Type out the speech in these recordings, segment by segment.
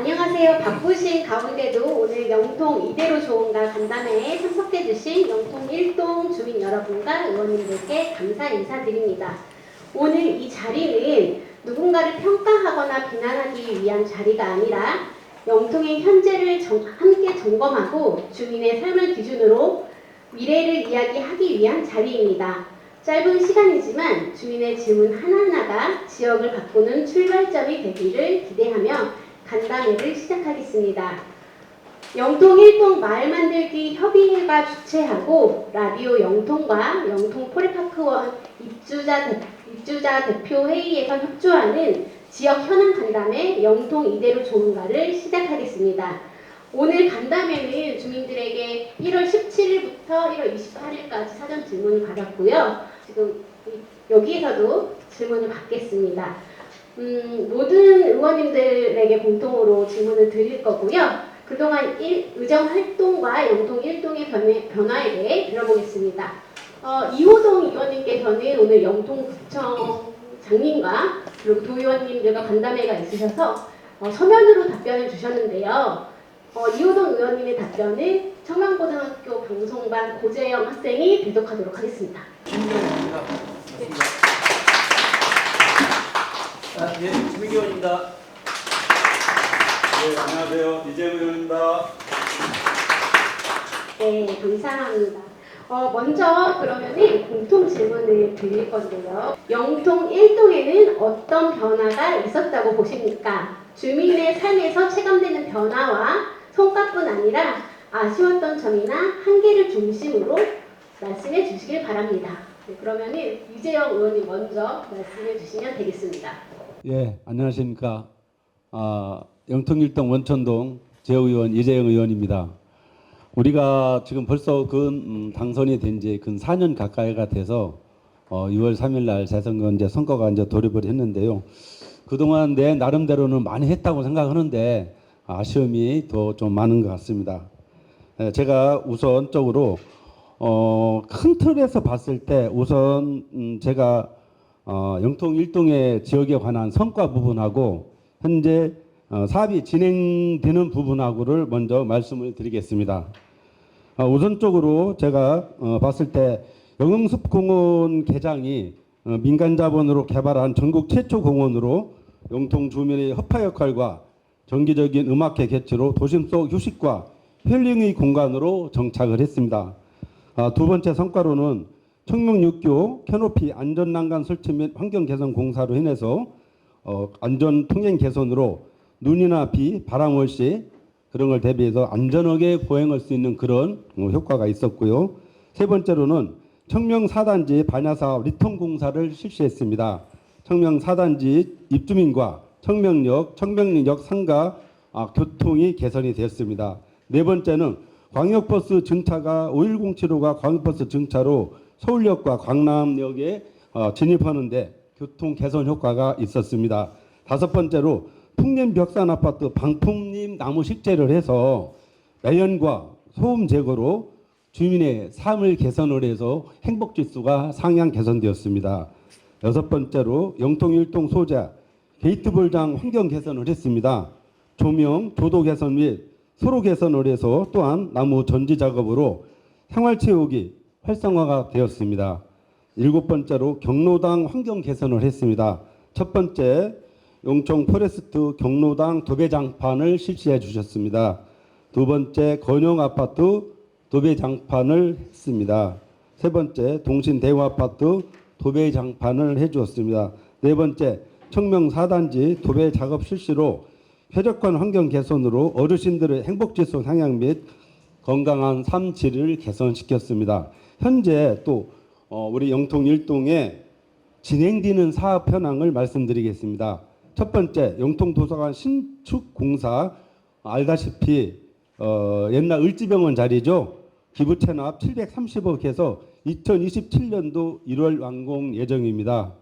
안녕하세요. 바쁘신 가운데도 오늘 영통 이대로 좋은가 간담회에 참석해주신 영통 1동 주민 여러분과 의원님들께 감사 인사드립니다. 오늘 이 자리는 누군가를 평가하거나 비난하기 위한 자리가 아니라 영통의 현재를 함께 점검하고 주민의 삶을 기준으로 미래를 이야기하기 위한 자리입니다. 짧은 시간이지만 주민의 질문 하나하나가 지역을 바꾸는 출발점이 되기를 기대하며 간담회를 시작하겠습니다. 영통 1동 마을 만들기 협의회가 주최하고 라디오 영통과 영통 포레파크원 입주자 대표 회의에서 협조하는 지역 현안 간담회 영통 이대로 좋은가를 시작하겠습니다. 오늘 간담회는 주민들에게 1월 17일부터 1월 28일까지 사전 질문을 받았고요. 지금 여기에서도 질문을 받겠습니다. 모든 의원님들에게 공통으로 질문을 드릴 거고요. 그동안 의정 활동과 영통 1동의 변화에 대해 들어보겠습니다. 이호동 의원님께서는 오늘 영통구청 장님과 그리고 도의원님들과 간담회가 있으셔서 서면으로 답변을 주셨는데요. 이호동 의원님의 답변은 청명고등학교 방송반 고재영 학생이 대독하도록 하겠습니다. 김정입니다. 네. 예, 주민기 의원입니다. 네, 안녕하세요. 이재명 의원입니다. 네, 감사합니다. 먼저 그러면은 공통 질문을 드릴 건데요. 영통 1동에는 어떤 변화가 있었다고 보십니까? 주민의 삶에서 체감되는 변화와 성과뿐 아니라 아쉬웠던 점이나 한계를 중심으로 말씀해 주시길 바랍니다. 네, 그러면은 이재영 의원님 먼저 말씀해 주시면 되겠습니다. 예, 안녕하십니까. 영통 1동 원천동 제의원 이재영 의원입니다. 우리가 지금 벌써 당선이 된 지 근 4년 가까이가 돼서 6월 3일 날 재선거 이제 선거가 이제 돌입을 했는데요. 그동안 내 나름대로는 많이 했다고 생각하는데 아쉬움이 더 좀 많은 것 같습니다. 제가 우선적으로 큰 틀에서 봤을 때 우선 제가 영통 1동의 지역에 관한 성과 부분하고 현재 사업이 진행되는 부분하고를 먼저 말씀을 드리겠습니다. 우선적으로 제가 봤을 때 영흥숲공원 개장이 민간 자본으로 개발한 전국 최초 공원으로 영통 주민의 허파 역할과 정기적인 음악회 개최로 도심 속 휴식과 힐링의 공간으로 정착을 했습니다. 두 번째 성과로는 청명육교 캐노피 안전난간 설치 및 환경 개선 공사로 인해서 안전 통행 개선으로 눈이나 비, 바람 없이 그런 걸 대비해서 안전하게 보행할 수 있는 그런 효과가 있었고요. 세 번째로는 청명 4단지 반야사업 리턴 공사를 실시했습니다. 청명 4단지 입주민과 청명역, 청명리역 상가 교통이 개선이 되었습니다. 네 번째는 광역버스 증차가 51075가 광역버스 증차로 서울역과 광남역에 진입하는데 교통 개선 효과가 있었습니다. 다섯 번째로 풍림 벽산 아파트 방풍림 나무 식재를 해서 매연과 소음 제거로 주민의 삶을 개선을 해서 행복 지수가 상향 개선되었습니다. 여섯 번째로 영통 1동 소재 게이트볼장 환경 개선을 했습니다. 조명, 조도 개선 및 소로 개선을 해서 또한 나무 전지 작업으로 생활체육이 활성화가 되었습니다. 일곱 번째로 경로당 환경 개선을 했습니다. 첫 번째 용청 포레스트 경로당 도배장판을 실시해 주셨습니다. 두 번째 건영 아파트 도배장판을 했습니다. 세 번째 동신 대우 아파트 도배장판을 해 주었습니다. 네 번째 청명 4단지 도배 작업 실시로 쾌적한 환경 개선으로 어르신들의 행복지수 상향 및 건강한 삶 질을 개선시켰습니다. 현재 또 우리 영통 1동에 진행되는 사업 현황을 말씀드리겠습니다. 첫 번째 영통 도서관 신축 공사 알다시피 옛날 을지병원 자리죠. 기부 체납 730억 해서 2027년도 1월 완공 예정입니다.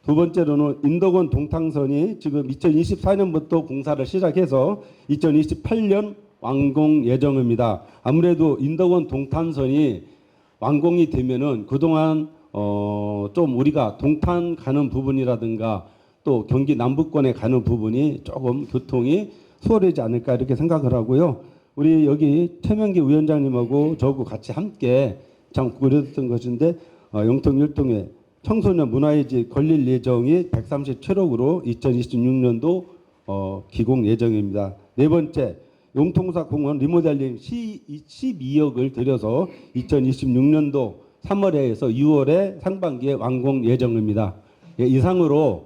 두 번째로는 인덕원 동탄선이 지금 2024년부터 공사를 시작해서 2028년 완공 예정입니다. 아무래도 인덕원 동탄선이 완공이 되면은 그동안 좀 우리가 동탄 가는 부분이라든가 또 경기 남부권에 가는 부분이 조금 교통이 수월하지 않을까 이렇게 생각을 하고요. 우리 여기 최명기 위원장님하고 저하고 같이 함께 참 고려했던 것인데 영통 1동에 청소년 문화유지 건립 예정이 137억으로 2026년도 기공 예정입니다. 네 번째, 용통사 공원 리모델링 12억을 들여서 2026년도 3월에서 6월에 상반기에 완공 예정입니다. 예, 이상으로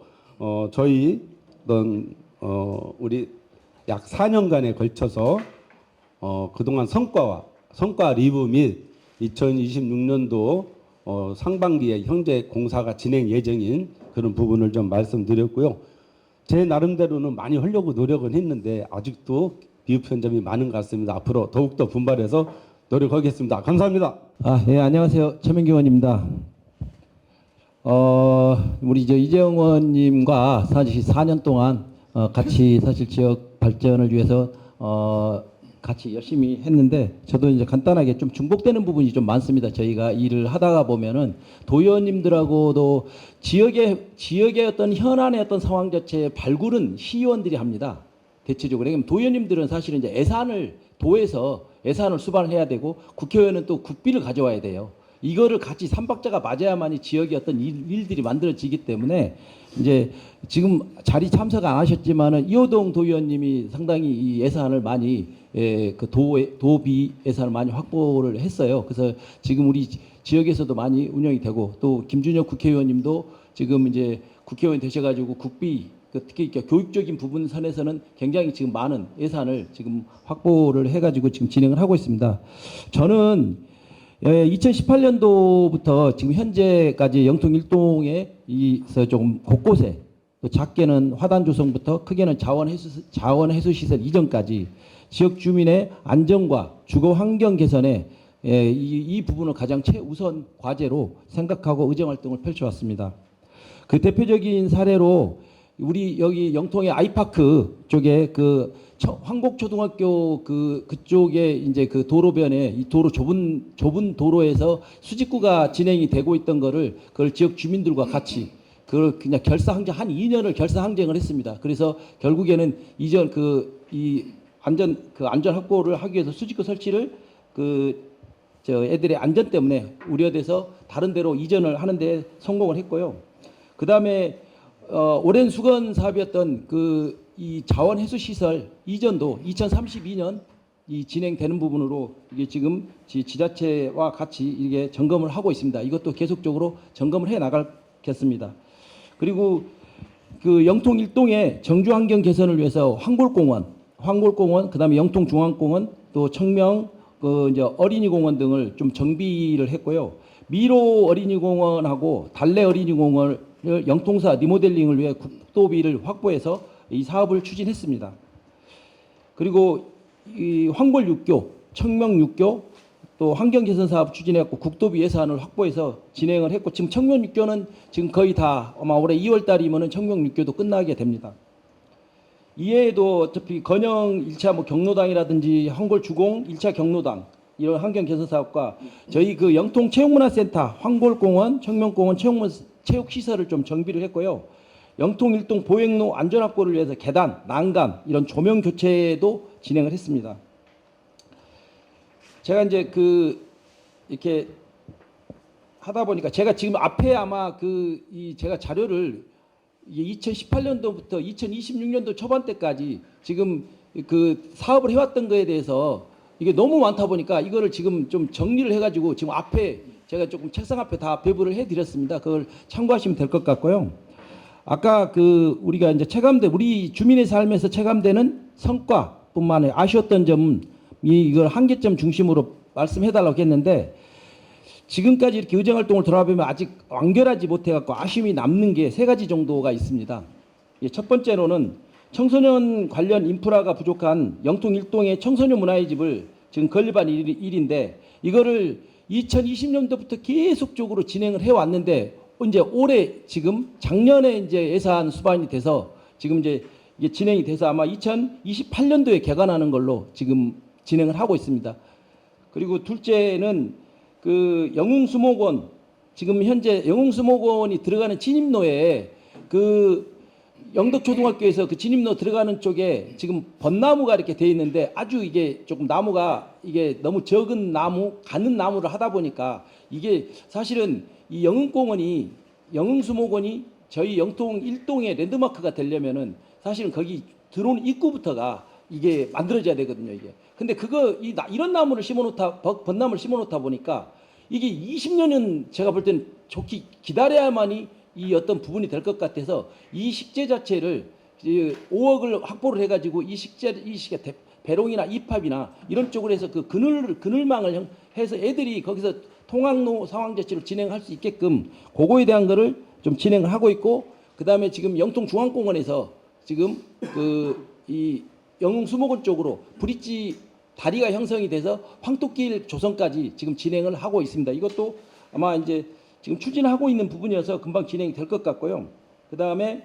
저희 우리 약 4년간에 걸쳐서 그동안 성과 리뷰 및 2026년도 상반기에 현재 공사가 진행 예정인 그런 부분을 좀 말씀드렸고요. 제 나름대로는 많이 하려고 노력은 했는데 아직도 비흡현 점이 많은 것 같습니다. 앞으로 더욱더 분발해서 노력하겠습니다. 감사합니다. 예, 안녕하세요. 최명기 의원입니다. 우리 이재영 의원님과 사실 4년 동안 같이 사실 지역 발전을 위해서 같이 열심히 했는데 저도 이제 간단하게 좀 중복되는 부분이 좀 많습니다. 저희가 일을 하다가 보면은 도의원님들하고도 지역의 어떤 현안의 어떤 상황 자체의 발굴은 시의원들이 합니다. 대체적으로. 그러면 도의원님들은 사실은 이제 도에서 예산을 수반해야 되고 국회의원은 또 국비를 가져와야 돼요. 이거를 같이 삼박자가 맞아야만이 지역의 어떤 일들이 만들어지기 때문에 이제 지금 자리 참석 안 하셨지만은 이호동 도의원님이 상당히 이 예산을 많이 그 도비 예산을 많이 확보를 했어요. 그래서 지금 우리 지역에서도 많이 운영이 되고 또 김준혁 국회의원님도 지금 이제 국회의원 되셔가지고 국비 특히 이렇게 교육적인 부분 선에서는 굉장히 지금 많은 예산을 지금 확보를 해가지고 지금 진행을 하고 있습니다. 저는 2018년도부터 지금 현재까지 영통 1동에서 조금 곳곳에 또 작게는 화단 조성부터 크게는 자원 해수 시설 이전까지 지역 주민의 안전과 주거 환경 개선에 이 부분을 가장 최우선 과제로 생각하고 의정 활동을 펼쳐왔습니다. 그 대표적인 사례로 우리 여기 영통의 아이파크 쪽에 그 황곡초등학교 그쪽에 이제 그 도로변에 이 도로 좁은 도로에서 수직구가 진행이 되고 있던 그걸 지역 주민들과 같이 그걸 그냥 한 2년을 결사항쟁을 했습니다. 그래서 결국에는 이전 이 안전 확보를 하기 위해서 수직구 설치를 애들의 안전 때문에 우려돼서 다른 데로 이전을 하는데 성공을 했고요. 그 다음에 오랜 수건 사업이었던 이 자원 해수 시설 이전도 2032년 이 진행되는 부분으로 이게 지금 지자체와 같이 이게 점검을 하고 있습니다. 이것도 계속적으로 점검을 해 나가겠습니다. 그리고 그 영통 1동의 정주 환경 개선을 위해서 황골공원, 그다음에 영통 중앙공원, 또 청명 이제 어린이공원 등을 좀 정비를 했고요. 미로 어린이공원하고 달래 어린이공원을 영통사 리모델링을 위해 국도비를 확보해서 이 사업을 추진했습니다. 그리고 이 황골 6교, 청명 6교, 또 환경 개선 사업 추진해갖고 국도비 예산을 확보해서 진행을 했고 지금 청명 6교는 지금 거의 다 아마 올해 2월 달이면은 청명 6교도 끝나게 됩니다. 이외에도 어차피 건영 1차 경로당이라든지 황골 주공 1차 경로당 이런 환경 개선 사업과 저희 그 영통 체육문화센터 황골공원, 청명공원 체육시설을 좀 정비를 했고요. 영통 1동 보행로 안전 확보를 위해서 계단, 난간 이런 조명 교체도 진행을 했습니다. 제가 이제 이렇게 하다 보니까 제가 지금 앞에 아마 제가 자료를 2018년도부터 2026년도 초반 때까지 지금 사업을 해왔던 거에 대해서 이게 너무 많다 보니까 이거를 지금 좀 정리를 해가지고 지금 앞에 제가 조금 책상 앞에 다 배부를 해드렸습니다. 그걸 참고하시면 될 것 같고요. 아까 우리가 이제 우리 주민의 삶에서 체감되는 성과뿐만 아니라 아쉬웠던 점은 이걸 한계점 중심으로 말씀해달라고 했는데 지금까지 이렇게 의정활동을 돌아보면 아직 완결하지 못해갖고 아쉬움이 남는 게 3가지 정도가 있습니다. 첫 번째로는 청소년 관련 인프라가 부족한 영통 1동의 청소년 문화의 집을 지금 건립한 일인데 이거를 2020년도부터 계속적으로 진행을 해왔는데 이제 올해 지금 작년에 이제 예산 수반이 돼서 지금 이제 이게 진행이 돼서 아마 2028년도에 개관하는 걸로 지금 진행을 하고 있습니다. 그리고 둘째는 영웅수목원 지금 현재 영웅수목원이 들어가는 진입로에 영덕초등학교에서 그 진입로 들어가는 쪽에 지금 벚나무가 이렇게 돼 있는데 아주 이게 조금 나무가 이게 너무 적은 나무, 가는 나무를 하다 보니까 이게 사실은 이 영흥수목원이 저희 영통 1동의 랜드마크가 되려면은 사실은 거기 들어오는 입구부터가 이게 만들어져야 되거든요, 이게. 근데 이런 나무를 심어놓다, 벚나무를 심어놓다 보니까 이게 20년은 제가 볼 때는 좋게 기다려야만이 이 어떤 부분이 될 것 같아서 이 식재 자체를 5억을 확보를 해가지고 이 식재 배롱이나 입합이나 이런 쪽으로 해서 그 그늘망을 해서 애들이 거기서 통학로 상황 자체를 진행할 수 있게끔 그거에 대한 거를 좀 진행을 하고 있고, 그 다음에 지금 영통중앙공원에서 지금 이 영흥수목원 쪽으로 브릿지 다리가 형성이 돼서 황토길 조성까지 지금 진행을 하고 있습니다. 이것도 아마 이제 지금 추진하고 있는 부분이어서 금방 진행이 될 것 같고요. 그 다음에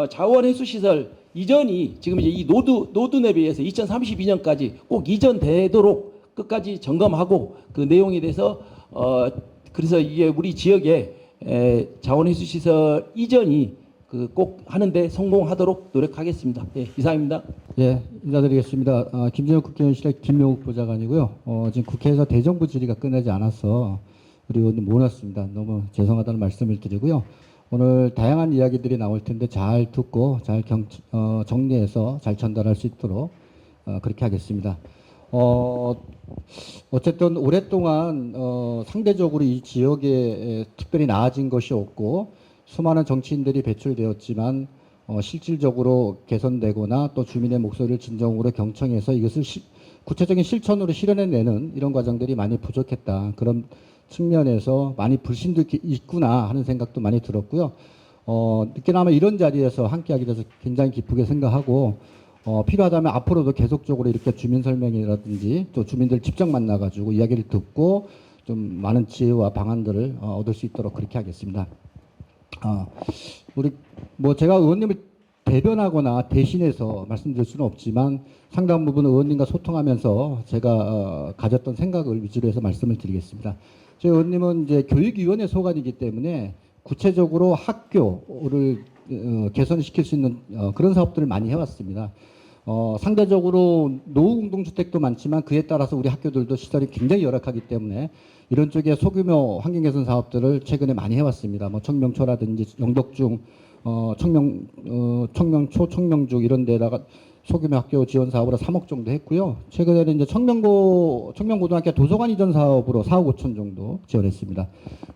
자원해수시설 이전이 지금 이제 이 노드맵에 의해서 2032년까지 꼭 이전되도록 끝까지 점검하고 그 내용에 대해서 그래서 이게 우리 지역에 자원해수시설 이전이 꼭 하는데 성공하도록 노력하겠습니다. 예, 이상입니다. 예, 인사드리겠습니다. 김진욱 국회의원실의 김명욱 보좌관이고요. 지금 국회에서 대정부 질의가 끝나지 않아서 우리 의원님 모셨습니다. 너무 죄송하다는 말씀을 드리고요. 오늘 다양한 이야기들이 나올 텐데 잘 듣고 잘 정리해서 잘 전달할 수 있도록 그렇게 하겠습니다. 어쨌든 오랫동안 상대적으로 이 지역에 특별히 나아진 것이 없고 수많은 정치인들이 배출되었지만 실질적으로 개선되거나 또 주민의 목소리를 진정으로 경청해서 이것을 구체적인 실천으로 실현해내는 이런 과정들이 많이 부족했다. 그런 측면에서 많이 불신도 있구나 하는 생각도 많이 들었고요. 늦게나마 이런 자리에서 함께하게 돼서 굉장히 기쁘게 생각하고 필요하다면 앞으로도 계속적으로 이렇게 주민 설명이라든지 또 주민들 직접 만나가지고 이야기를 듣고 좀 많은 지혜와 방안들을 얻을 수 있도록 그렇게 하겠습니다. 우리 제가 의원님을 대변하거나 대신해서 말씀드릴 수는 없지만 상당 부분 의원님과 소통하면서 제가 가졌던 생각을 위주로 해서 말씀을 드리겠습니다. 저희 의원님은 이제 교육위원회 소관이기 때문에 구체적으로 학교를 개선시킬 수 있는 그런 사업들을 많이 해왔습니다. 상대적으로 노후 공동주택도 많지만 그에 따라서 우리 학교들도 시설이 굉장히 열악하기 때문에 이런 쪽에 소규모 환경 개선 사업들을 최근에 많이 해왔습니다. 청명초라든지 영덕중, 청명초, 청명중 이런 데다가 소규모 학교 지원 사업으로 3억 정도 했고요. 최근에는 이제 청명고등학교 도서관 이전 사업으로 4억 5천 정도 지원했습니다.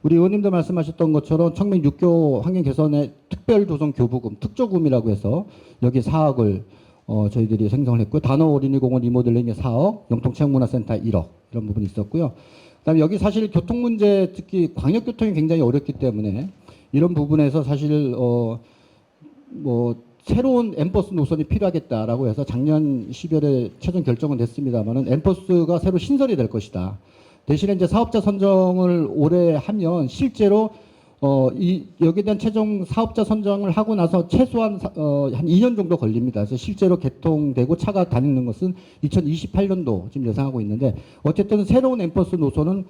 우리 의원님도 말씀하셨던 것처럼 청명 6교 환경 개선의 특별 조성 교부금, 특조금이라고 해서 여기 4억을 저희들이 생성을 했고요. 단호 어린이공원 리모델링에 4억, 영통체육문화센터 1억 이런 부분이 있었고요. 그다음에 여기 사실 교통 문제, 특히 광역교통이 굉장히 어렵기 때문에 이런 부분에서 사실 새로운 엠버스 노선이 필요하겠다라고 해서 작년 10월에 최종 결정은 됐습니다만은 엠버스가 새로 신설이 될 것이다. 대신에 이제 사업자 선정을 올해 하면 실제로 여기에 대한 최종 사업자 선정을 하고 나서 최소한 한 2년 정도 걸립니다. 그래서 실제로 개통되고 차가 다니는 것은 2028년도 지금 예상하고 있는데 어쨌든 새로운 엠버스 노선은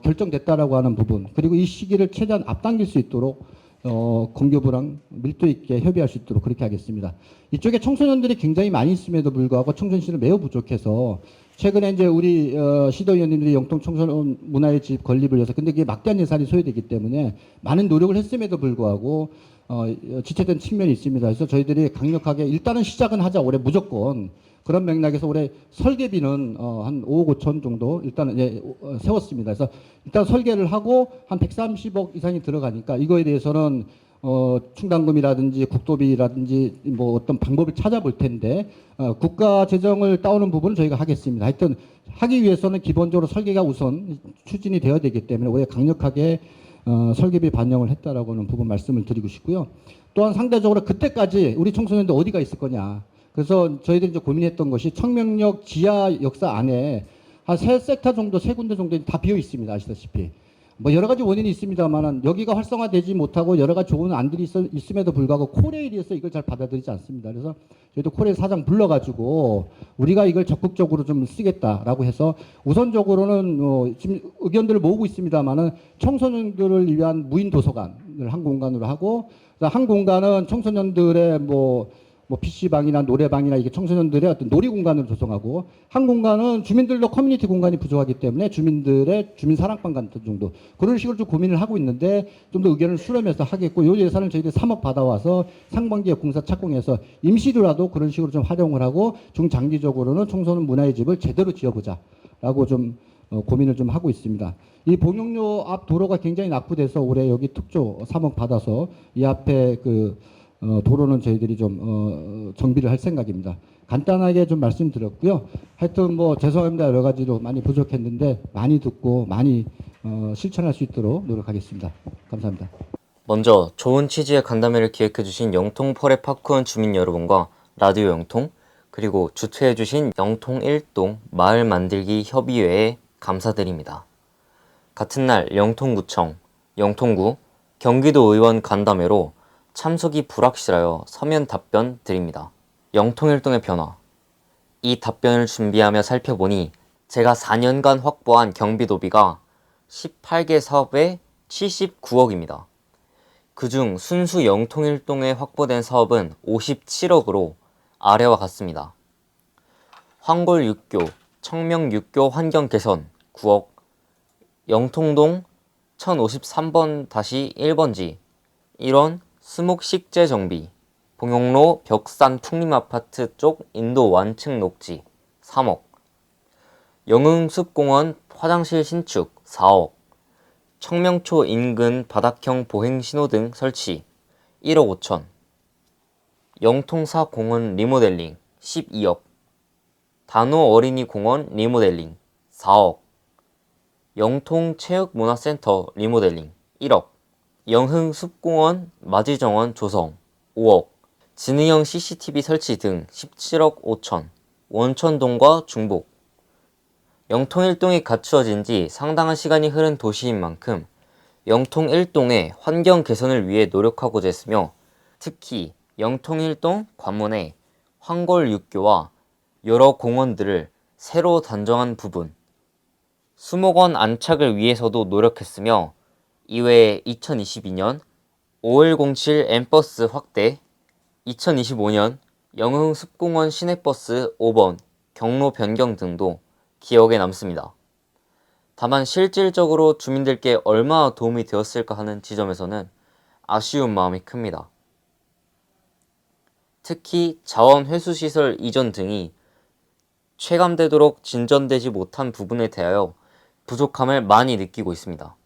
결정됐다라고 하는 부분, 그리고 이 시기를 최대한 앞당길 수 있도록 공교부랑 밀도 있게 협의할 수 있도록 그렇게 하겠습니다. 이쪽에 청소년들이 굉장히 많이 있음에도 불구하고 청소년실은 매우 부족해서 최근에 이제 우리 시도위원님들이 영통 청소년 문화의 집 건립을 위해서, 근데 이게 막대한 예산이 소요되기 때문에 많은 노력을 했음에도 불구하고 지체된 측면이 있습니다. 그래서 저희들이 강력하게 일단은 시작은 하자, 올해 무조건. 그런 맥락에서 올해 설계비는 한 5억 5천 정도 일단은 세웠습니다. 그래서 일단 설계를 하고 한 130억 이상이 들어가니까 이거에 대해서는 충당금이라든지 국도비라든지 어떤 방법을 찾아볼 텐데 국가 재정을 따오는 부분은 저희가 하겠습니다. 하여튼 하기 위해서는 기본적으로 설계가 우선 추진이 되어야 되기 때문에 올해 강력하게 설계비 반영을 했다라고 하는 부분 말씀을 드리고 싶고요. 또한 상대적으로 그때까지 우리 청소년들 어디가 있을 거냐. 그래서 저희들이 이제 고민했던 것이 청명역 지하 역사 안에 한 3섹터 정도, 3군데 정도 다 비어 있습니다. 아시다시피. 여러 가지 원인이 있습니다만 여기가 활성화되지 못하고 여러 가지 좋은 안들이 있음에도 불구하고 코레일에서 이걸 잘 받아들이지 않습니다. 그래서 저희도 코레일 사장 불러가지고 우리가 이걸 적극적으로 좀 쓰겠다라고 해서 우선적으로는 지금 의견들을 모으고 있습니다만은 청소년들을 위한 무인 도서관을 한 공간으로 하고 한 공간은 청소년들의 뭐 PC방이나 노래방이나 이게 청소년들의 어떤 놀이 공간으로 조성하고, 한 공간은 주민들도 커뮤니티 공간이 부족하기 때문에 주민들의 주민 사랑방 같은 정도, 그런 식으로 좀 고민을 하고 있는데, 좀 더 의견을 수렴해서 하겠고, 요 예산을 저희들이 3억 받아와서 상반기에 공사 착공해서 임시로라도 그런 식으로 좀 활용을 하고, 중장기적으로는 청소년 문화의 집을 제대로 지어보자라고 좀 고민을 좀 하고 있습니다. 이 봉용로 앞 도로가 굉장히 낙후돼서 올해 여기 특조 3억 받아서 이 앞에 도로는 저희들이 좀 정비를 할 생각입니다. 간단하게 좀 말씀드렸고요. 하여튼 뭐 죄송합니다. 여러 가지로 많이 부족했는데 많이 듣고 많이 실천할 수 있도록 노력하겠습니다. 감사합니다. 먼저 좋은 취지의 간담회를 기획해주신 영통 포레파크원 주민 여러분과 라디오 영통, 그리고 주최해주신 영통 1동 마을 만들기 협의회에 감사드립니다. 같은 날 영통구청, 영통구, 경기도 의원 간담회로 참석이 불확실하여 서면 답변 드립니다. 영통 1동의 변화. 이 답변을 준비하며 살펴보니 제가 4년간 확보한 경비도비가 18개 사업에 79억입니다. 그중 순수 영통 1동에 확보된 사업은 57억으로 아래와 같습니다. 황골 6교, 청명 6교 환경 개선 9억, 영통동 1053번-1번지 1원 수목 식재 정비, 봉용로 벽산 풍림아파트 쪽 인도 완층 녹지 3억, 영흥숲공원 화장실 신축 4억, 청명초 인근 바닥형 보행 신호등 설치 1억 5천, 영통사 공원 리모델링 12억, 단호 어린이 공원 리모델링 4억, 영통체육문화센터 리모델링 1억, 영흥숲공원 마지정원 조성 5억, 진흥형 CCTV 설치 등 17억 5천, 원천동과 중복. 영통 1동이 갖추어진 지 상당한 시간이 흐른 도시인 만큼 영통 1동의 환경 개선을 위해 노력하고자 했으며, 특히 영통 1동 관문에 황골 6교와 여러 공원들을 새로 단정한 부분, 수목원 안착을 위해서도 노력했으며, 이외에 2022년 5107 M버스 확대, 2025년 영흥숲공원 시내버스 5번 경로 변경 등도 기억에 남습니다. 다만 실질적으로 주민들께 얼마나 도움이 되었을까 하는 지점에서는 아쉬운 마음이 큽니다. 특히 자원회수시설 이전 등이 체감되도록 진전되지 못한 부분에 대하여 부족함을 많이 느끼고 있습니다.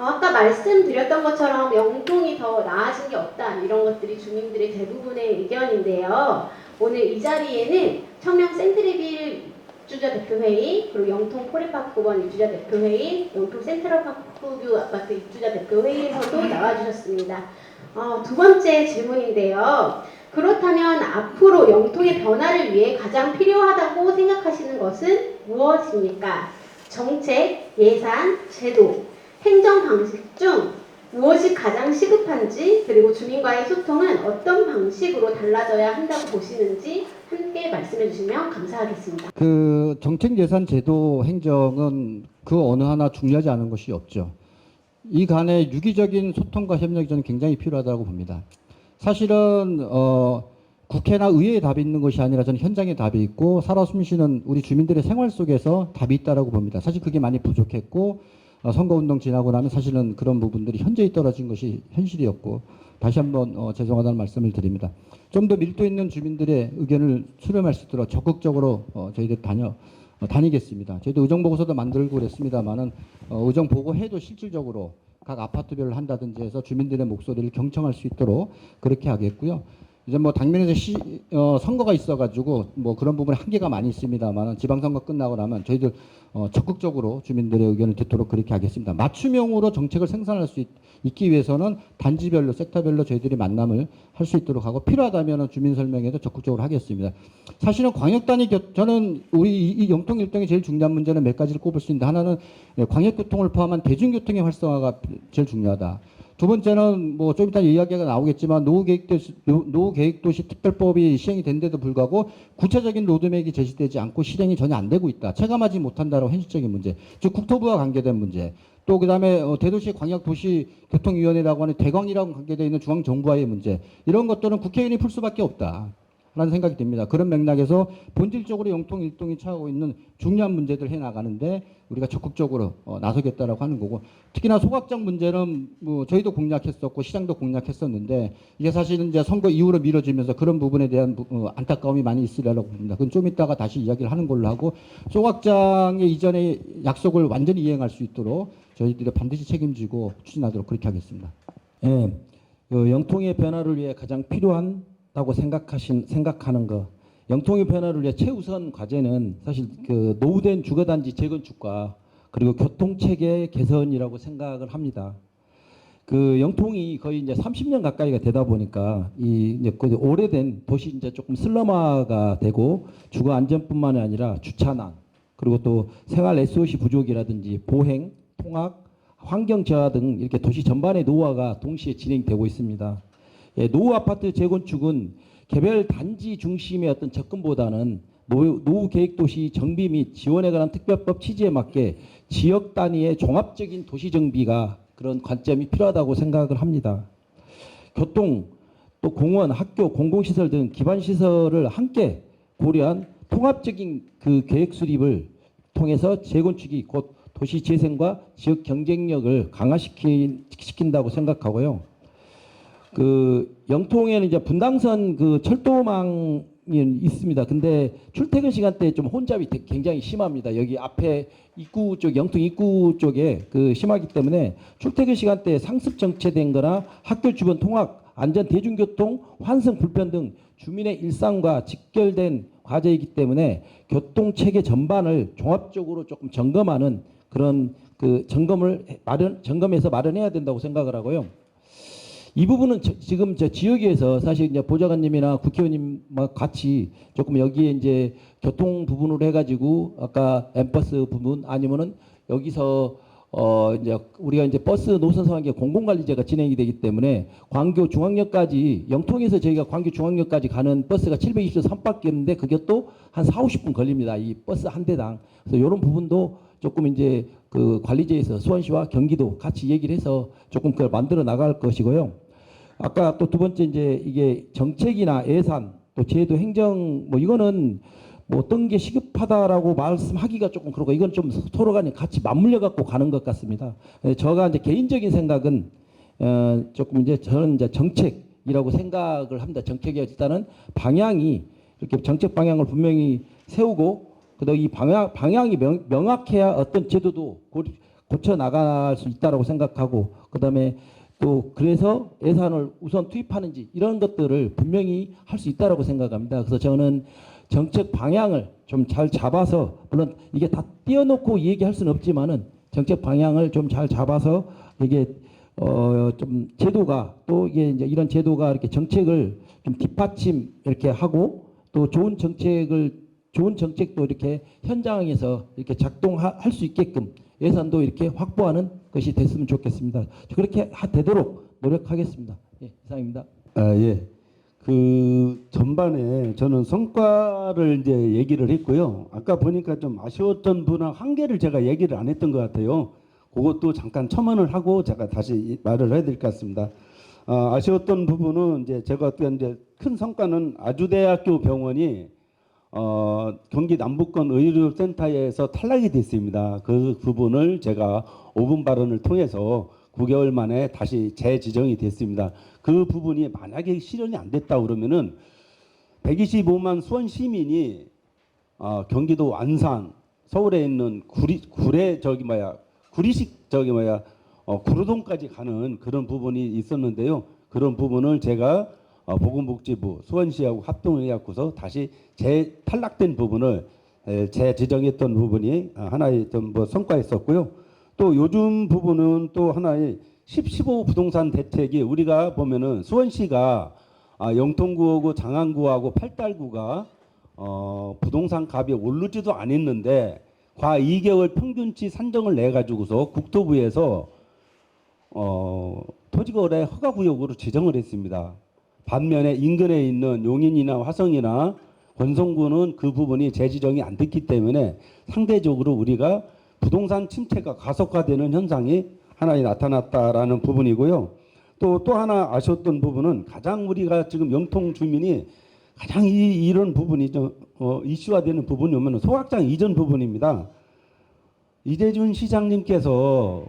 아까 말씀드렸던 것처럼 영통이 더 나아진 게 없다, 이런 것들이 주민들의 대부분의 의견인데요. 오늘 이 자리에는 청명 센트리빌 입주자 대표회의, 그리고 영통 포레파크원 입주자 대표회의, 영통 센트럴파크뷰 아파트 입주자 대표회의에서도 나와주셨습니다. 두 번째 질문인데요. 그렇다면 앞으로 영통의 변화를 위해 가장 필요하다고 생각하시는 것은 무엇입니까? 정책, 예산, 제도, 행정 방식 중 무엇이 가장 시급한지, 그리고 주민과의 소통은 어떤 방식으로 달라져야 한다고 보시는지 함께 말씀해 주시면 감사하겠습니다. 정책, 예산, 제도, 행정은 그 어느 하나 중요하지 않은 것이 없죠. 이 간의 유기적인 소통과 협력이 저는 굉장히 필요하다고 봅니다. 사실은 국회나 의회에 답이 있는 것이 아니라 저는 현장에 답이 있고 살아 숨쉬는 우리 주민들의 생활 속에서 답이 있다고 봅니다. 사실 그게 많이 부족했고, 선거운동 지나고 나면 사실은 그런 부분들이 현저히 떨어진 것이 현실이었고, 다시 한번 죄송하다는 말씀을 드립니다. 좀 더 밀도 있는 주민들의 의견을 수렴할 수 있도록 적극적으로 저희들 다니겠습니다. 저희도 의정보고서도 만들고 그랬습니다만은 의정보고해도 실질적으로 각 아파트별로 한다든지 해서 주민들의 목소리를 경청할 수 있도록 그렇게 하겠고요. 이제 뭐 당면에서 선거가 있어가지고 뭐 그런 부분에 한계가 많이 있습니다만, 지방선거 끝나고 나면 저희들 적극적으로 주민들의 의견을 듣도록 그렇게 하겠습니다. 맞춤형으로 정책을 생산할 수 있기 위해서는 단지별로, 섹터별로 저희들이 만남을 할 수 있도록 하고, 필요하다면 주민 설명회도 적극적으로 하겠습니다. 사실은 광역단위 저는 우리 이 영통 1동의 제일 중요한 문제는 몇 가지를 꼽을 수 있는데, 하나는 광역교통을 포함한 대중교통의 활성화가 제일 중요하다. 두 번째는 뭐 좀 이따 이야기가 나오겠지만 노후계획도시 특별법이 시행이 된 데도 불구하고 구체적인 로드맵이 제시되지 않고 실행이 전혀 안 되고 있다. 체감하지 못한다라고 현실적인 문제. 즉 국토부와 관계된 문제. 또 그다음에 대도시 광역도시교통위원회라고 하는 대광이라고 관계되어 있는 중앙정부와의 문제. 이런 것들은 국회의원이 풀 수밖에 없다. 라는 생각이 듭니다. 그런 맥락에서 본질적으로 영통 일동이 처하고 있는 중요한 문제들 해나가는데 우리가 적극적으로 나서겠다라고 하는 거고, 특히나 소각장 문제는 뭐 저희도 공략했었고 시장도 공략했었는데 이게 사실은 이제 선거 이후로 미뤄지면서 그런 부분에 대한 안타까움이 많이 있으리라고 봅니다. 그건 좀 이따가 다시 이야기를 하는 걸로 하고, 소각장의 이전의 약속을 완전히 이행할 수 있도록 저희들이 반드시 책임지고 추진하도록 그렇게 하겠습니다. 예, 영통의 변화를 위해 가장 필요하다고 생각하는 거, 영통의 변화를 위해 최우선 과제는 사실 그 노후된 주거단지 재건축과 그리고 교통체계 개선이라고 생각을 합니다. 그 영통이 거의 이제 30년 가까이가 되다 보니까 이 이제 그 오래된 도시 이제 조금 슬럼화가 되고 주거 안전뿐만이 아니라 주차난, 그리고 또 생활 SOC 부족이라든지 보행, 통학, 환경 저하 등 이렇게 도시 전반의 노후화가 동시에 진행되고 있습니다. 예, 노후 아파트 재건축은 개별 단지 중심의 어떤 접근보다는 노후 계획 도시 정비 및 지원에 관한 특별법 취지에 맞게 지역 단위의 종합적인 도시 정비가 그런 관점이 필요하다고 생각을 합니다. 교통, 또 공원, 학교, 공공시설 등 기반 시설을 함께 고려한 통합적인 그 계획 수립을 통해서 재건축이 곧 도시 재생과 지역 경쟁력을 강화시킨다고 생각하고요. 그 영통에는 이제 분당선 그 철도망이 있습니다. 근데 출퇴근 시간대에 좀 혼잡이 굉장히 심합니다. 여기 앞에 입구 쪽, 영통 입구 쪽에 그 심하기 때문에 출퇴근 시간대에 상습 정체된 거나 학교 주변 통학, 안전 대중교통, 환승 불편 등 주민의 일상과 직결된 과제이기 때문에 교통 체계 전반을 종합적으로 조금 점검하는 그런 그 점검해서 마련해야 된다고 생각을 하고요. 이 부분은 지금 저 지역에서 사실 이제 보좌관님이나 국회의원님과 같이 조금 여기에 이제 교통 부분으로 해가지고 아까 엠버스 부분 아니면은 여기서 이제 우리가 이제 버스 노선 상황의 공공관리제가 진행이 되기 때문에 광교 중앙역까지 영통에서 저희가 광교 중앙역까지 가는 버스가 723밖에 없는데 그게 또 한 4, 50분 걸립니다. 이 버스 한 대당. 그래서 이런 부분도 조금 이제 그 관리제에서 수원시와 경기도 같이 얘기를 해서 조금 그걸 만들어 나갈 것이고요. 아까 또 두 번째 이제 이게 정책이나 예산 또 제도 행정 뭐 이거는 뭐 어떤 게 시급하다라고 말씀하기가 조금 그렇고 이건 좀 서로 간에 같이 맞물려 갖고 가는 것 같습니다. 제가 이제 개인적인 생각은 조금 이제 저는 이제 정책이라고 생각을 합니다. 정책이 일단은 방향이 이렇게 정책 방향을 분명히 세우고 그다음 이 방향이 명확해야 어떤 제도도 고쳐 나갈 수 있다라고 생각하고 그다음에 또 그래서 예산을 우선 투입하는지 이런 것들을 분명히 할 수 있다라고 생각합니다. 그래서 저는 정책 방향을 좀 잘 잡아서 물론 이게 다 띄워놓고 얘기할 수는 없지만은 정책 방향을 좀 잘 잡아서 이게 좀 제도가 또 이게 이제 이런 제도가 이렇게 정책을 좀 뒷받침 이렇게 하고 또 좋은 정책도 이렇게 현장에서 이렇게 작동할 수 있게끔 예산도 이렇게 확보하는 것이 됐으면 좋겠습니다. 그렇게 되도록 노력하겠습니다. 예, 이상입니다. 예. 그 전반에 저는 성과를 이제 얘기를 했고요. 아까 보니까 좀 아쉬웠던 부분은 한 개를 제가 얘기를 안 했던 것 같아요. 그것도 잠깐 첨언을 하고 제가 다시 말을 해야 될 것 같습니다. 아쉬웠던 부분은 이제 제가 이제 큰 성과는 아주대학교 병원이 경기 남부권 의료센터에서 탈락이 됐습니다. 그 부분을 제가 5분 발언을 통해서 9개월 만에 다시 재지정이 됐습니다. 그 부분이 만약에 실현이 안 됐다 그러면은 125만 수원 시민이 경기도 안산, 서울에 있는 구로동까지 가는 그런 부분이 있었는데요. 그런 부분을 제가 보건복지부 수원시하고 합동을 해갖고서 다시 탈락된 부분을 재지정했던 부분이 하나의 좀 뭐 성과였었고요. 또 요즘 부분은 또 하나의 10.15 부동산 대책이 우리가 보면은 수원시가 영통구하고 장안구하고 팔달구가 부동산 값이 오르지도 않았는데 과 2개월 평균치 산정을 내 가지고서 국토부에서 토지거래 허가구역으로 지정을 했습니다. 반면에 인근에 있는 용인이나 화성이나 권성구는 그 부분이 재지정이 안 됐기 때문에 상대적으로 우리가 부동산 침체가 가속화되는 현상이 하나 나타났다라는 부분이고요. 또 하나 아쉬웠던 부분은 가장 우리가 지금 영통 주민이 가장 이런 부분이 이슈화되는 부분이 오면 소각장 이전 부분입니다. 이재준 시장님께서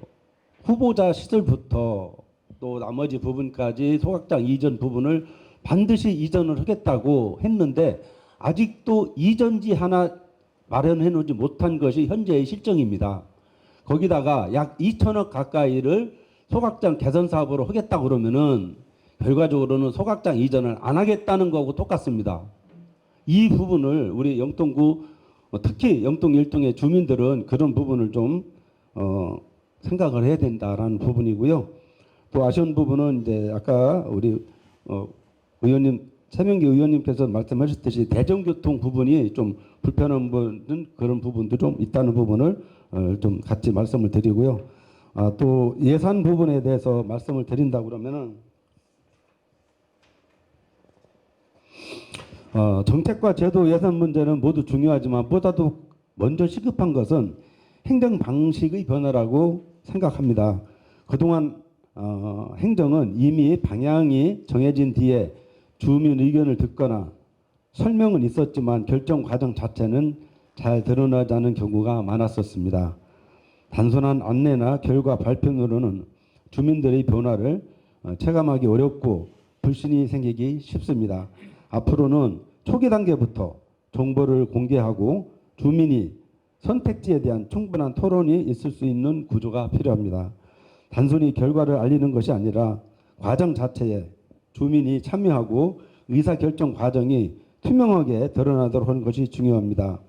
후보자 시절부터 또 나머지 부분까지 소각장 이전 부분을 반드시 이전을 하겠다고 했는데 아직도 이전지 하나 마련해 놓지 못한 것이 현재의 실정입니다. 거기다가 약 2천억 가까이를 소각장 개선 사업으로 하겠다 그러면은 결과적으로는 소각장 이전을 안 하겠다는 거하고 똑같습니다. 이 부분을 우리 영통구 특히 영통 1동의 주민들은 그런 부분을 좀 생각을 해야 된다라는 부분이고요. 또 아쉬운 부분은 이제 아까 우리 의원님 최명기 의원님께서 말씀하셨듯이 대중교통 부분이 좀 불편한 부분 그런 부분도 좀 있다는 부분을 좀 같이 말씀을 드리고요. 또 예산 부분에 대해서 말씀을 드린다 그러면은 정책과 제도 예산 문제는 모두 중요하지만 보다도 먼저 시급한 것은 행정 방식의 변화라고 생각합니다. 그동안 행정은 이미 방향이 정해진 뒤에 주민 의견을 듣거나 설명은 있었지만 결정 과정 자체는 잘 드러나지 않은 경우가 많았었습니다. 단순한 안내나 결과 발표로는 주민들의 변화를 체감하기 어렵고 불신이 생기기 쉽습니다. 앞으로는 초기 단계부터 정보를 공개하고 주민이 선택지에 대한 충분한 토론이 있을 수 있는 구조가 필요합니다. 단순히 결과를 알리는 것이 아니라 과정 자체에 주민이 참여하고 의사결정 과정이 투명하게 드러나도록 하는 것이 중요합니다.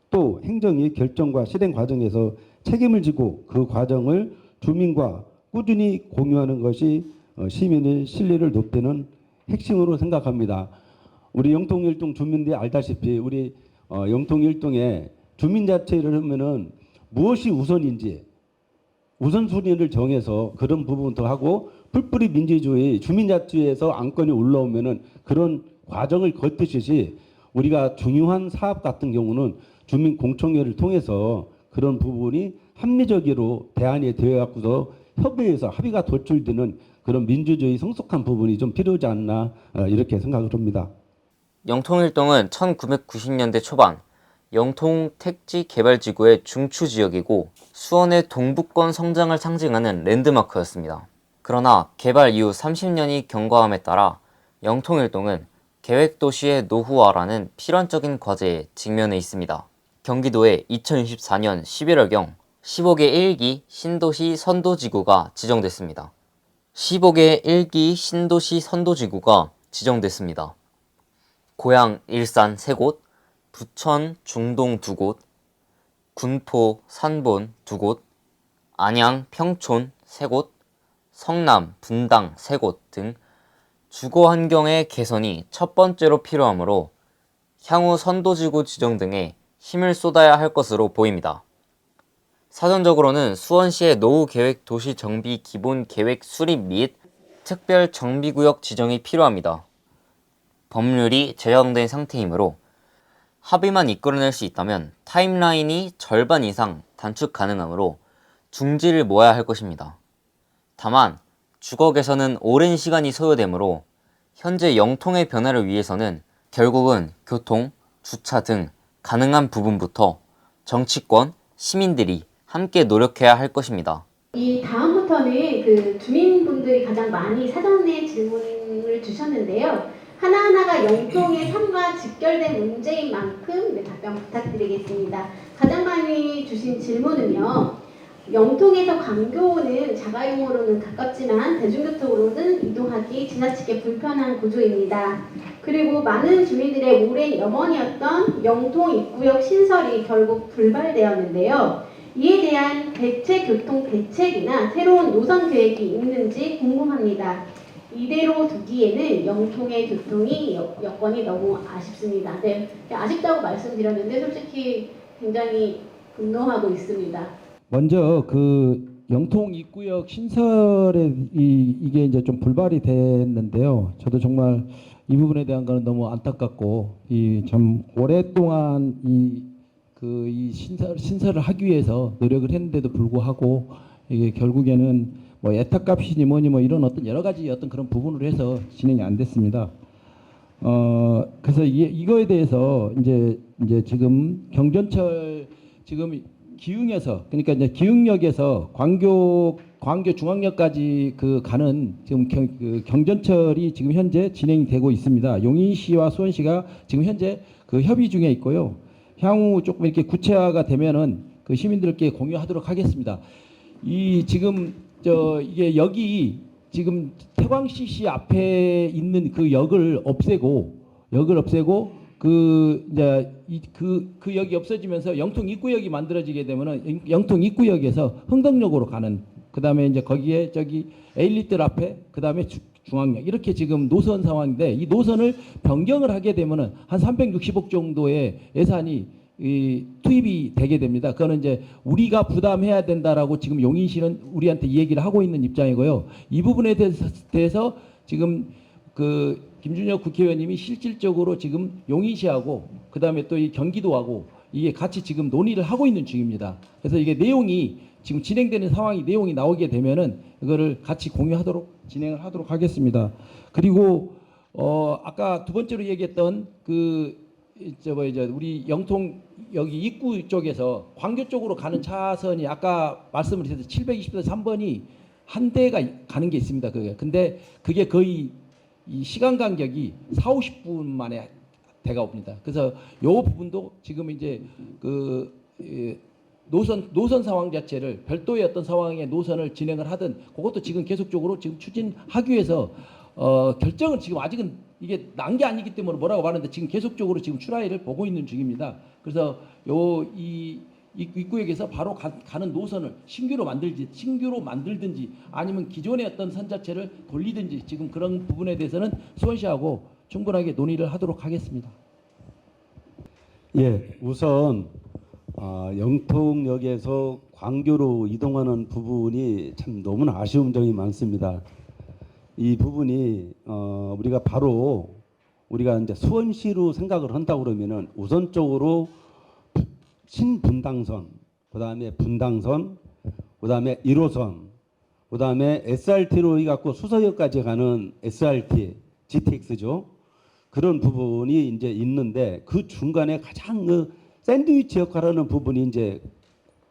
또 행정이 결정과 실행 과정에서 책임을 지고 그 과정을 주민과 꾸준히 공유하는 것이 시민의 신뢰를 높이는 핵심으로 생각합니다. 우리 영통 1동 주민들이 알다시피 우리 영통 1동에 주민자치를 하면은 무엇이 우선인지 우선순위를 정해서 그런 부분도 하고 풀뿌리 민주주의 주민자치에서 안건이 올라오면은 그런 과정을 거치듯이 우리가 중요한 사업 같은 경우는 주민 공청회를 통해서 그런 부분이 합리적으로 대안이 되어 갖고서 협의해서 합의가 도출되는 그런 민주주의 성숙한 부분이 좀 필요하지 않나 이렇게 생각을 합니다. 영통 1동은 1990년대 초반 영통 택지 개발지구의 중추 지역이고 수원의 동부권 성장을 상징하는 랜드마크였습니다. 그러나 개발 이후 30년이 경과함에 따라 영통 1동은 계획도시의 노후화라는 필연적인 과제에 직면해 있습니다. 경기도에 2024년 11월경 15개 1기 신도시 선도지구가 지정됐습니다. 15개 1기 신도시 선도지구가 지정됐습니다. 고양, 일산 3곳, 부천, 중동 2곳, 군포, 산본 2곳, 안양, 평촌 3곳, 성남, 분당 3곳 등 주거 환경의 개선이 첫 번째로 필요하므로 향후 선도지구 지정 등에 힘을 쏟아야 할 것으로 보입니다. 사전적으로는 수원시의 노후계획 도시정비 기본계획 수립 및 특별정비구역 지정이 필요합니다. 법률이 제정된 상태이므로 합의만 이끌어낼 수 있다면 타임라인이 절반 이상 단축 가능하므로 중지를 모아야 할 것입니다. 다만 주거 개선은 오랜 시간이 소요되므로 현재 영통의 변화를 위해서는 결국은 교통, 주차 등 가능한 부분부터 정치권, 시민들이 함께 노력해야 할 것입니다. 이 다음부터는 그 주민분들이 가장 많이 사전에 질문을 주셨는데요. 하나하나가 영통의 삶과 직결된 문제인 만큼 답변 부탁드리겠습니다. 가장 많이 주신 질문은요. 영통에서 광교는 자가용으로는 가깝지만 대중교통으로는 이동하기 지나치게 불편한 구조입니다. 그리고 많은 주민들의 오랜 염원이었던 영통 입구역 신설이 결국 불발되었는데요. 이에 대한 대체 교통 대책이나 새로운 노선 계획이 있는지 궁금합니다. 이대로 두기에는 영통의 교통이 여건이 너무 아쉽습니다. 네, 아쉽다고 말씀드렸는데 솔직히 굉장히 분노하고 있습니다. 먼저 그 영통 입구역 신설에 이게 이제 좀 불발이 됐는데요. 저도 정말 이 부분에 대한 거는 너무 안타깝고 이 참 오랫동안 이 신설을 하기 위해서 노력을 했는데도 불구하고 이게 결국에는 뭐 예탁값이니 뭐니 뭐 이런 어떤 여러 가지 어떤 그런 부분으로 해서 진행이 안 됐습니다. 그래서 이거에 대해서 이제 지금 경전철 지금 기흥에서 그러니까 이제 기흥역에서 광교 중앙역까지 그 가는 지금 경전철이 지금 현재 진행되고 있습니다. 용인시와 수원시가 지금 현재 그 협의 중에 있고요. 향후 조금 이렇게 구체화가 되면은 그 시민들께 공유하도록 하겠습니다. 이 지금 이게 여기 지금 태광CC 앞에 있는 그 역을 없애고 그 이제 그 역이 없어지면서 영통 입구역이 만들어지게 되면은 영통 입구역에서 흥덕역으로 가는 그다음에 이제 거기에 저기 에일리트 앞에 그다음에 중앙역 이렇게 지금 노선 상황인데 이 노선을 변경을 하게 되면은 한 360억 정도의 예산이 투입이 되게 됩니다. 그거는 이제 우리가 부담해야 된다라고 지금 용인시는 우리한테 이 얘기를 하고 있는 입장이고요. 이 부분에 대해서 지금 그 김준혁 국회의원님이 실질적으로 지금 용인시하고 그다음에 또 이 경기도하고 이게 같이 지금 논의를 하고 있는 중입니다. 그래서 이게 내용이 지금 진행되는 상황이 내용이 나오게 되면은 이거를 같이 공유하도록 진행을 하도록 하겠습니다. 그리고 아까 두 번째로 얘기했던 이제 우리 영통 여기 입구 쪽에서 광교 쪽으로 가는 차선이 아까 말씀을 드렸듯이 720도 3번이 한 대가 가는 게 있습니다. 근데 그게 거의 이 시간 간격이 40-50분 만에 대가 옵니다. 그래서 요 부분도 지금 이제 노선 상황 자체를 별도의 어떤 상황의 노선을 진행을 하든 그것도 지금 계속적으로 지금 추진하기 위해서 결정은 지금 아직은 이게 난 게 아니기 때문에 뭐라고 말하는데 지금 계속적으로 지금 출하를 보고 있는 중입니다. 그래서 이 입구역에서 바로 가는 노선을 신규로 만들든지 아니면 기존의 어떤 선 자체를 돌리든지 지금 그런 부분에 대해서는 수원시하고 충분하게 논의를 하도록 하겠습니다. 예, 우선 영통역에서 광교로 이동하는 부분이 참 너무나 아쉬운 점이 많습니다. 이 부분이 우리가 이제 수원시로 생각을 한다고 그러면은 우선적으로 신분당선, 그다음에 분당선, 그다음에 1호선, 그다음에 SRT로 해갖고 수서역까지 가는 SRT, GTX죠. 그런 부분이 이제 있는데 그 중간에 가장 샌드위치 역할하는 부분이 이제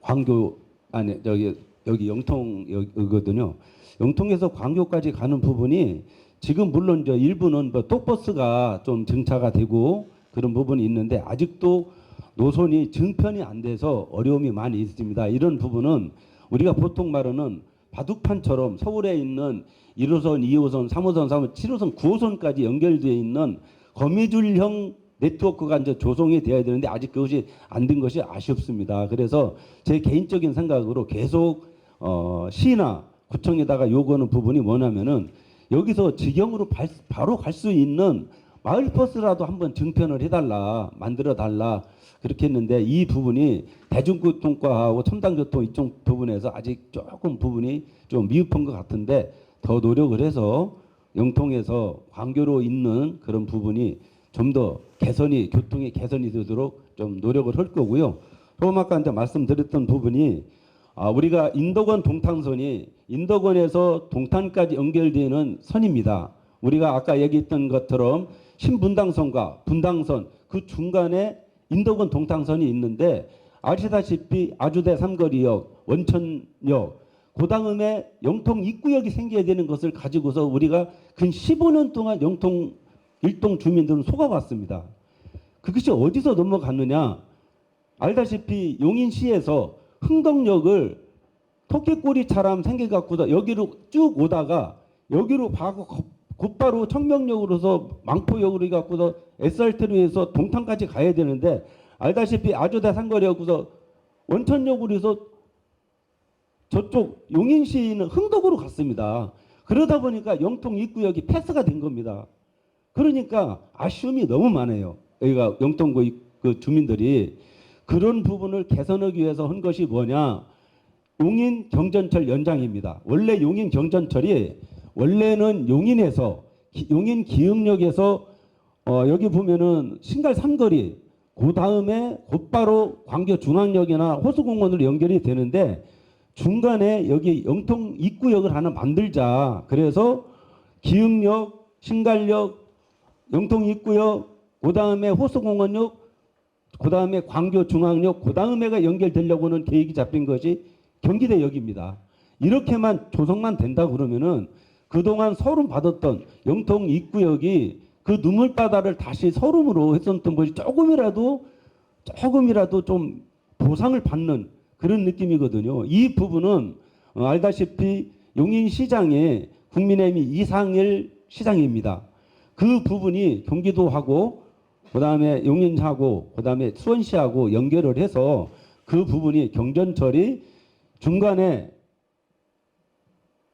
광교 안에 여기 영통이거든요. 영통에서 광교까지 가는 부분이 지금 물론 일부는 똑버스가 좀 정차가 되고 그런 부분이 있는데 아직도 노선이 증편이 안 돼서 어려움이 많이 있습니다. 이런 부분은 우리가 보통 말하는 바둑판처럼 서울에 있는 1호선, 2호선, 3호선, 3호선, 7호선, 9호선까지 연결되어 있는 거미줄형 네트워크가 이제 조성이 되어야 되는데 아직 그것이 안 된 것이 아쉽습니다. 그래서 제 개인적인 생각으로 계속 시나 구청에다가 요구하는 부분이 뭐냐면은 여기서 지경으로 바로 갈 수 있는 마을버스라도 한번 증편을 해달라, 만들어달라 그렇게 했는데 이 부분이 대중교통과하고 첨단교통 이쪽 부분에서 아직 조금 부분이 좀 미흡한 것 같은데 더 노력을 해서 영통에서 광교로 있는 그런 부분이 좀 더 교통의 개선이 되도록 좀 노력을 할 거고요. 또 아까 말씀드렸던 부분이 우리가 인덕원 동탄선이 인덕원에서 동탄까지 연결되는 선입니다. 우리가 아까 얘기했던 것처럼 신분당선과 분당선 그 중간에 인덕원 동탄선이 있는데 아시다시피 아주대 삼거리역, 원천역, 그 다음에 영통 입구역이 생겨야 되는 것을 가지고서 우리가 근 15년 동안 영통 일동 주민들은 속아왔습니다. 그것이 어디서 넘어갔느냐? 알다시피 용인시에서 흥덕역을 토끼꼬리처럼 생겨갖고서 여기로 쭉 오다가 여기로 가고 곧바로 청명역으로서 망포역으로 해갖고서 SRT로 해서 동탄까지 가야 되는데 알다시피 아주대 상거리역에서 원천역으로 해서 저쪽 용인시는 흥덕으로 갔습니다. 그러다 보니까 영통 입구역이 패스가 된 겁니다. 그러니까 아쉬움이 너무 많아요. 여기가 영통구 그 주민들이 그런 부분을 개선하기 위해서 한 것이 뭐냐? 용인 경전철 연장입니다. 원래 용인 경전철이 원래는 용인에서 용인 기흥역에서 여기 보면은 신갈 삼거리 그 다음에 곧바로 광교 중앙역이나 호수공원으로 연결이 되는데 중간에 여기 영통 입구역을 하나 만들자. 그래서 기흥역, 신갈역, 영통 입구역, 그 다음에 호수공원역, 그 다음에 광교 중앙역, 그 다음에가 연결되려고는 계획이 잡힌 것이 경기대역입니다. 이렇게만 조성만 된다 그러면은 그동안 서름 받았던 영통 입구역이 그 눈물바다를 다시 서름으로 했었던 것이 조금이라도 좀 보상을 받는 그런 느낌이거든요. 이 부분은 알다시피 용인시장에 국민의힘이 이상일 시장입니다. 그 부분이 경기도하고 그다음에 용인하고 그다음에 수원시하고 연결을 해서 그 부분이 경전철이 중간에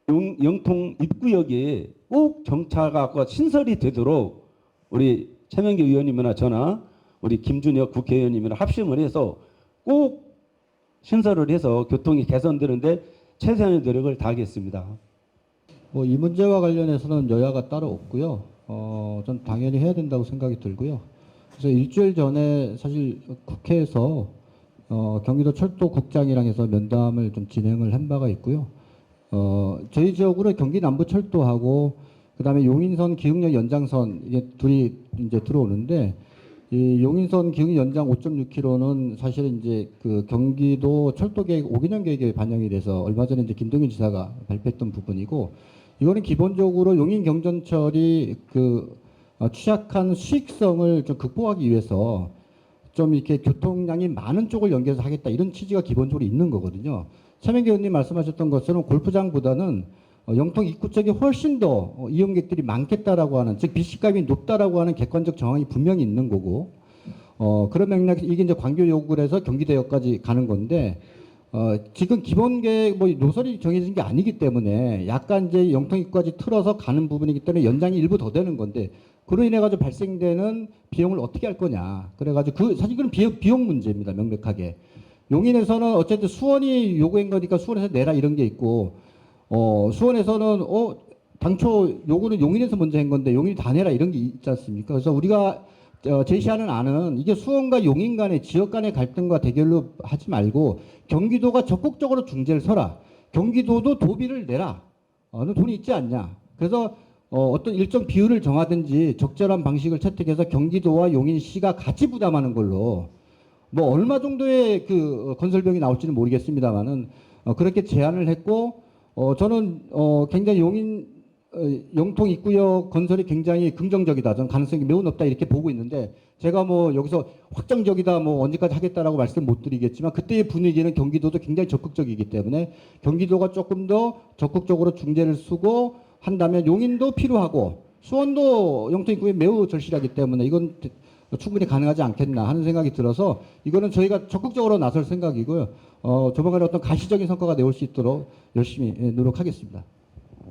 영통 입구역에 꼭 정차가 신설이 되도록 우리 최명기 의원님이나 저나 우리 김준혁 국회의원님이나 합심을 해서 꼭 신설을 해서 교통이 개선되는데 최선의 노력을 다하겠습니다. 이 문제와 관련해서는 여야가 따로 없고요. 전 당연히 해야 된다고 생각이 들고요. 그래서 일주일 전에 사실 국회에서 경기도 철도국장이랑 해서 면담을 좀 진행을 한 바가 있고요. 저희 지역으로 경기 남부철도하고 그다음에 용인선 기흥역 연장선 이게 둘이 이제 들어오는데 이 용인선 기흥 연장 5.6km는 사실은 이제 그 경기도 철도 계획 5개년 계획에 반영이 돼서 얼마 전에 이제 김동연 지사가 발표했던 부분이고 이거는 기본적으로 용인 경전철이 취약한 수익성을 좀 극복하기 위해서 좀 이렇게 교통량이 많은 쪽을 연결해서 하겠다 이런 취지가 기본적으로 있는 거거든요. 최명기 의원님 말씀하셨던 것처럼 골프장보다는 영통 입구 쪽에 훨씬 더 이용객들이 많겠다라고 하는 즉 비식값이 높다라고 하는 객관적 정황이 분명히 있는 거고 그런 맥락에서 이게 이제 광교 요구를 해서 경기대역까지 가는 건데 지금 기본 계획 노선이 정해진 게 아니기 때문에 약간 이제 영통 입구까지 틀어서 가는 부분이기 때문에 연장이 일부 더 되는 건데 그로 인해 가지고 발생되는 비용을 어떻게 할 거냐 그래가지고 사실 그건 비용 문제입니다. 명백하게 용인에서는 어쨌든 수원이 요구한 거니까 수원에서 내라 이런 게 있고 수원에서는 당초 요구는 용인에서 먼저 한 건데 용인이 다 내라 이런 게 있지 않습니까? 그래서 우리가 제시하는 안은 이게 수원과 용인 간의 지역 간의 갈등과 대결로 하지 말고 경기도가 적극적으로 중재를 서라. 경기도도 도비를 내라. 너 돈이 있지 않냐. 그래서 어떤 일정 비율을 정하든지 적절한 방식을 채택해서 경기도와 용인시가 같이 부담하는 걸로 얼마 정도의 그 건설비용이 나올지는 모르겠습니다만은 그렇게 제안을 했고 저는 굉장히 영통 입구역 건설이 굉장히 긍정적이다. 저는 가능성이 매우 높다 이렇게 보고 있는데 제가 여기서 확정적이다 언제까지 하겠다라고 말씀 못 드리겠지만 그때의 분위기는 경기도도 굉장히 적극적이기 때문에 경기도가 조금 더 적극적으로 중재를 쓰고 한다면 용인도 필요하고 수원도 영통 입구에 매우 절실하기 때문에 이건 충분히 가능하지 않겠나 하는 생각이 들어서 이거는 저희가 적극적으로 나설 생각이고요. 조만간에 어떤 가시적인 성과가 내올 수 있도록 열심히 노력하겠습니다.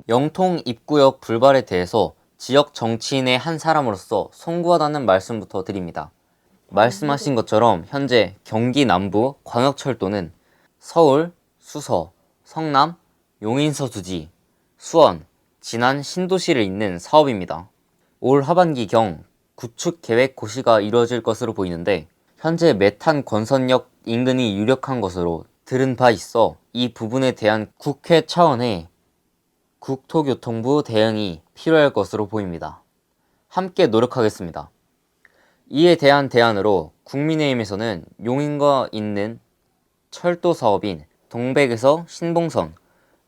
영통 입구역 불발에 대해서 지역 정치인의 한 사람으로서 송구하다는 말씀부터 드립니다. 말씀하신 것처럼 현재 경기 남부 광역철도는 서울, 수서, 성남, 용인서수지, 수원, 진안 신도시를 잇는 사업입니다. 올 하반기경 구축 계획 고시가 이루어질 것으로 보이는데 현재 메탄 권선역 인근이 유력한 것으로 들은 바 있어 이 부분에 대한 국회 차원의 국토교통부 대응이 필요할 것으로 보입니다. 함께 노력하겠습니다. 이에 대한 대안으로 국민의힘에서는 용인과 있는 철도 사업인 동백에서 신봉선,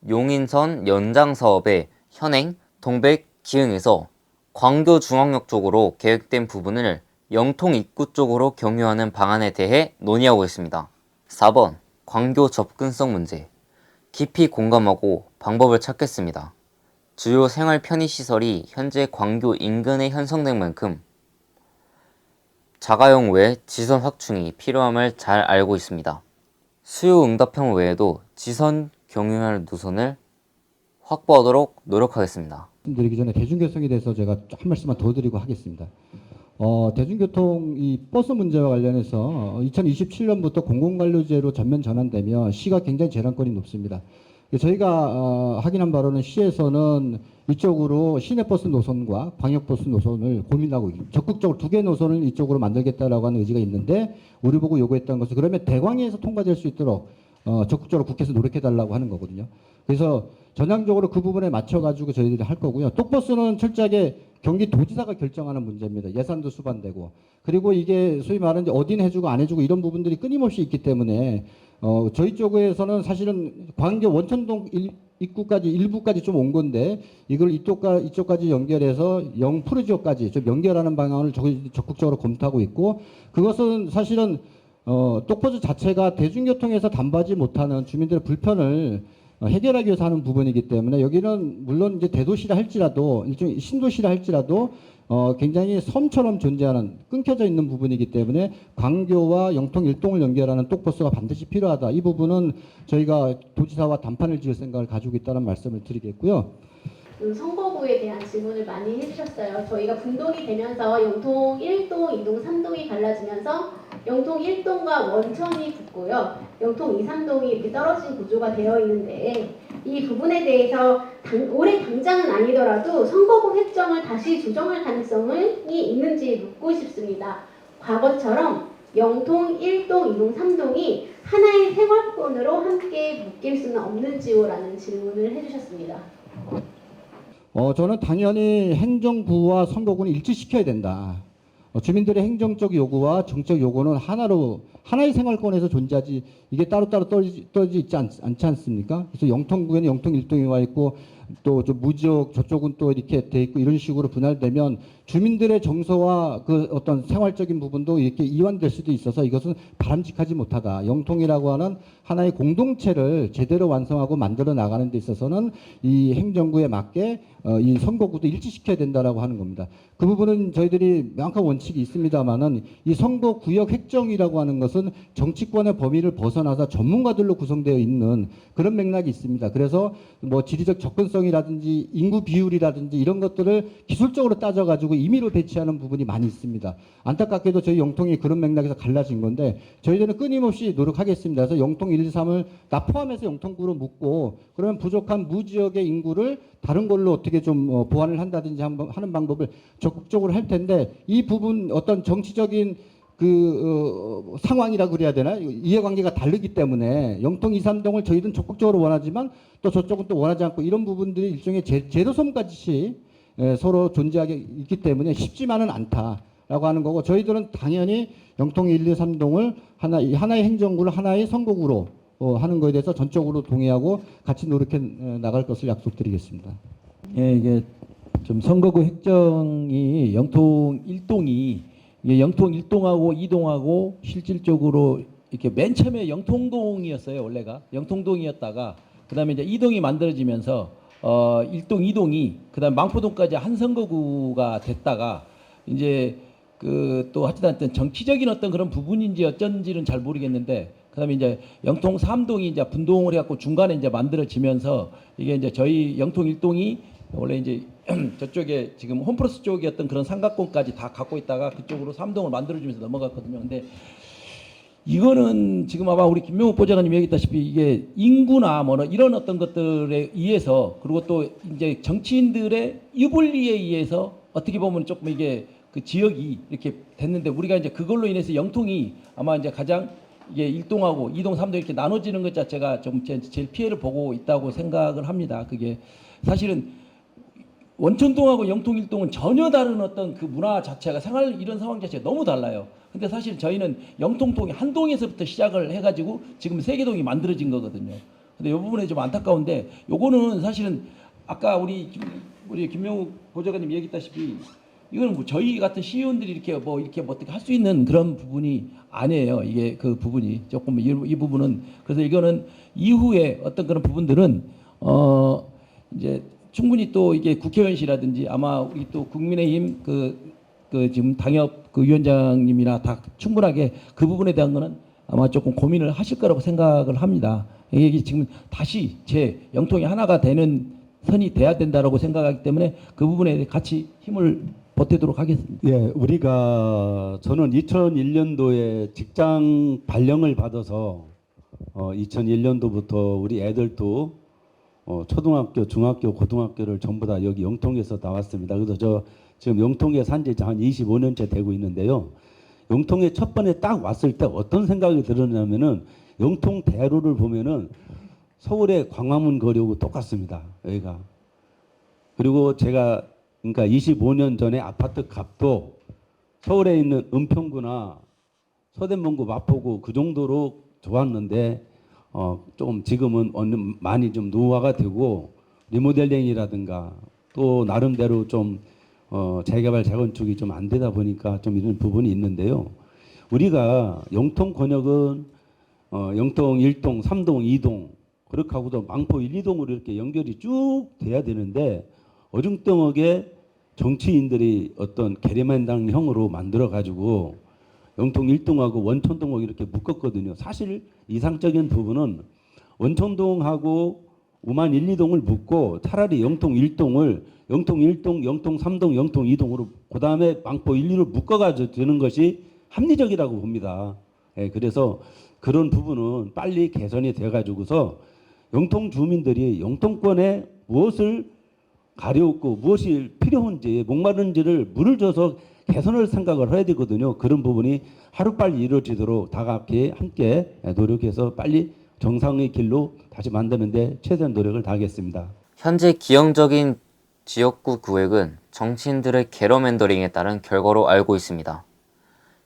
용인선 연장 사업의 현행 동백 기흥에서 광교 중앙역 쪽으로 계획된 부분을 영통 입구 쪽으로 경유하는 방안에 대해 논의하고 있습니다. 4번 광교 접근성 문제. 깊이 공감하고 방법을 찾겠습니다. 주요 생활 편의시설이 현재 광교 인근에 형성된 만큼 자가용 외 지선 확충이 필요함을 잘 알고 있습니다. 수요 응답형 외에도 지선 경유할 노선을 확보하도록 노력하겠습니다. 말씀드리기 전에 대중교통에 대해서 제가 한 말씀만 더 드리고 하겠습니다. 대중교통 이 버스 문제와 관련해서 2027년부터 공공관료제로 전면 전환되면 시가 굉장히 재량권이 높습니다. 저희가 확인한 바로는 시에서는 이쪽으로 시내버스 노선과 광역버스 노선을 고민하고 적극적으로 두 개 노선을 이쪽으로 만들겠다라고 하는 의지가 있는데 우리 보고 요구했던 것은 그러면 대광에서 통과될 수 있도록 적극적으로 국회에서 노력해달라고 하는 거거든요. 그래서 전향적으로 그 부분에 맞춰가지고 저희들이 할 거고요. 똑버스는 철저하게 경기도지사가 결정하는 문제입니다. 예산도 수반되고 그리고 이게 소위 말하는 어디는 해주고 안 해주고 이런 부분들이 끊임없이 있기 때문에 저희 쪽에서는 사실은 광교 원천동 입구까지 일부까지 좀 온 건데 이걸 이쪽까지 연결해서 영푸르지오까지 좀 연결하는 방향을 적극적으로 검토하고 있고 그것은 사실은 똑버스 자체가 대중교통에서 담보하지 못하는 주민들의 불편을 해결하기 위해서 하는 부분이기 때문에 여기는 물론 이제 대도시라 할지라도 일종의 신도시라 할지라도 굉장히 섬처럼 존재하는 끊겨져 있는 부분이기 때문에 광교와 영통 일동을 연결하는 똑버스가 반드시 필요하다. 이 부분은 저희가 도지사와 담판을 지을 생각을 가지고 있다는 말씀을 드리겠고요. 그 선거구에 대한 질문을 많이 해주셨어요. 저희가 분동이 되면서 영통 1동, 2동, 3동이 갈라지면서 영통 1동과 원천이 붙고요. 영통 2, 3동이 이렇게 떨어진 구조가 되어 있는데 이 부분에 대해서 올해 당장은 아니더라도 선거구 획정을 다시 조정할 가능성이 있는지 묻고 싶습니다. 과거처럼 영통 1동, 2동, 3동이 하나의 생활권으로 함께 묶일 수는 없는지요라는 질문을 해주셨습니다. 저는 당연히 행정부와 선거구는 일치시켜야 된다. 주민들의 행정적 요구와 정책 요구는 하나의 생활권에서 존재하지 이게 따로따로 떨어지 있지 않지 않습니까? 그래서 영통구에는 영통 1동이 와 있고 또 좀 무지역 저쪽은 또 이렇게 돼 있고 이런 식으로 분할되면 주민들의 정서와 그 어떤 생활적인 부분도 이렇게 이완될 수도 있어서 이것은 바람직하지 못하다. 영통이라고 하는 하나의 공동체를 제대로 완성하고 만들어 나가는 데 있어서는 이 행정구에 맞게 이 선거구도 일치시켜야 된다라고 하는 겁니다. 그 부분은 저희들이 명확한 원칙이 있습니다만은 이 선거구역 획정이라고 하는 것은 정치권의 범위를 벗어나서 전문가들로 구성되어 있는 그런 맥락이 있습니다. 그래서 뭐 지리적 접근성이라든지 인구 비율이라든지 이런 것들을 기술적으로 따져가지고 임의로 배치하는 부분이 많이 있습니다. 안타깝게도 저희 영통이 그런 맥락에서 갈라진 건데 저희들은 끊임없이 노력하겠습니다. 그래서 영통 1, 2, 3을 다 포함해서 영통구로 묶고 그러면 부족한 무지역의 인구를 다른 걸로 어떻게 좀 보완을 한다든지 하는 방법을 적극적으로 할 텐데 이 부분 어떤 정치적인 상황이라고 그래야 되나 이해관계가 다르기 때문에 영통 2, 3동을 저희들은 적극적으로 원하지만 또 저쪽은 또 원하지 않고 이런 부분들이 일종의 제도섬같이 서로 존재하게 있기 때문에 쉽지만은 않다라고 하는 거고 저희들은 당연히 영통 1, 2, 3동을 하나의 행정구를 하나의 선거구로 하는 것에 대해서 전적으로 동의하고 같이 노력해 나갈 것을 약속드리겠습니다. 예, 이게 좀 선거구 획정이 영통 1동이 영통 1동하고 2동하고 실질적으로 이렇게 맨 처음에 영통동이었어요. 원래가 영통동이었다가 그다음에 이제 2동이 만들어지면서 1동, 2동이 그다음 망포동까지 한 선거구가 됐다가 이제 또 하여튼 정치적인 어떤 그런 부분인지 어쩐지는 잘 모르겠는데 그다음에 이제 영통 3동이 이제 분동을 해갖고 중간에 이제 만들어지면서 이게 이제 저희 영통 1동이 원래 이제 저쪽에 지금 홈플러스 쪽이었던 그런 삼각권까지 다 갖고 있다가 그쪽으로 3동을 만들어주면서 넘어갔거든요. 근데 이거는 지금 아마 우리 김명욱 보좌관님 얘기했다시피 이게 인구나 뭐 이런 어떤 것들에 의해서 그리고 또 이제 정치인들의 유불리에 의해서 어떻게 보면 조금 이게 그 지역이 이렇게 됐는데 우리가 이제 그걸로 인해서 영통이 아마 이제 가장 이게 1동하고 2동, 3동 이렇게 나눠지는 것 자체가 좀 제일 피해를 보고 있다고 생각을 합니다. 그게 사실은 원천동하고 영통 1동은 전혀 다른 어떤 그 문화 자체가 생활 이런 상황 자체가 너무 달라요. 근데 사실 저희는 영통동이 한 동에서부터 시작을 해가지고 지금 3개 동이 만들어진 거거든요. 근데 이 부분에 좀 안타까운데 요거는 사실은 아까 우리 김명욱 보좌관님 얘기했다시피 이거는 뭐 저희 같은 시의원들이 이렇게 어떻게 할 수 있는 그런 부분이 아니에요. 이게 그 부분이 조금 이 부분은 그래서 이거는 이후에 어떤 그런 부분들은 이제 충분히 또 이게 국회의원실이라든지 아마 우리 또 국민의힘 지금 당협 위원장님이나 다 충분하게 그 부분에 대한 거는 아마 조금 고민을 하실 거라고 생각을 합니다. 이게 지금 다시 제 영통이 하나가 되는 선이 돼야 된다라고 생각하기 때문에 그 부분에 같이 힘을 보태도록 하겠습니다. 예, 저는 2001년도에 직장 발령을 받아서 2001년도부터 우리 애들도 초등학교, 중학교, 고등학교를 전부 다 여기 영통에서 나왔습니다. 그래서 저 지금 영통에 산 지 한 25년째 되고 있는데요. 영통에 첫 번에 딱 왔을 때 어떤 생각이 들었냐면은 영통 대로를 보면은 서울의 광화문 거리하고 똑같습니다. 여기가. 그리고 제가 그러니까 25년 전에 아파트 값도 서울에 있는 은평구나 서대문구, 마포구 그 정도로 좋았는데 조금 지금은 많이 좀 노후화가 되고 리모델링이라든가 또 나름대로 좀 재개발 재건축이 좀 안 되다 보니까 좀 이런 부분이 있는데요. 우리가 영통 권역은 영통 1동, 3동, 2동 그렇게 하고도 망포 1, 2동으로 이렇게 연결이 쭉 돼야 되는데 어중쩡하게 정치인들이 어떤 게리만당형으로 만들어 가지고 영통 1동하고 원천동하고 이렇게 묶었거든요. 사실 이상적인 부분은 원천동하고 우만 1, 2동을 묶고 차라리 영통 1동을 영통 1동, 영통 3동, 영통 2동으로 그 다음에 망포 1, 2로 묶어가지고 되는 것이 합리적이라고 봅니다. 예, 그래서 그런 부분은 빨리 개선이 돼가지고서 영통 주민들이 영통권에 무엇을 가려웠고 무엇이 필요한지 목마른지를 물을 줘서 개선할 생각을 해야 되거든요. 그런 부분이 하루빨리 이루어지도록 다 같이 함께 노력해서 빨리 정상의 길로 다시 만드는데 최대한 노력을 다하겠습니다. 현재 기형적인 지역구 구획은 정치인들의 게러맨더링에 따른 결과로 알고 있습니다.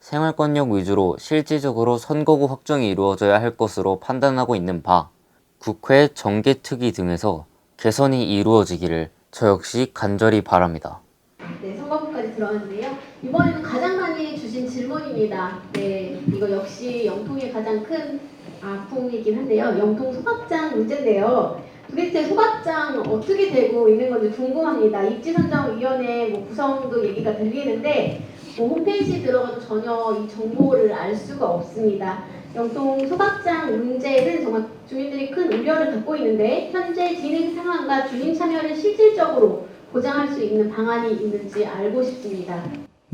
생활권역 위주로 실질적으로 선거구 확정이 이루어져야 할 것으로 판단하고 있는 바, 국회 정개특위 등에서 개선이 이루어지기를 저 역시 간절히 바랍니다. 네, 선거구까지 들어왔는데요. 이번에는 가장 많이 주신 질문입니다. 네, 이거 역시 영통의 가장 큰 아픔이긴 한데요. 영통 소각장 문제인데요. 도대체 소각장 어떻게 되고 있는 건지 궁금합니다. 입지선정위원회 구성도 얘기가 들리는데 홈페이지에 들어가도 전혀 이 정보를 알 수가 없습니다. 영통 소각장 문제는 정말 주민들이 큰 우려를 갖고 있는데 현재 진행 상황과 주민 참여를 실질적으로 보장할 수 있는 방안이 있는지 알고 싶습니다.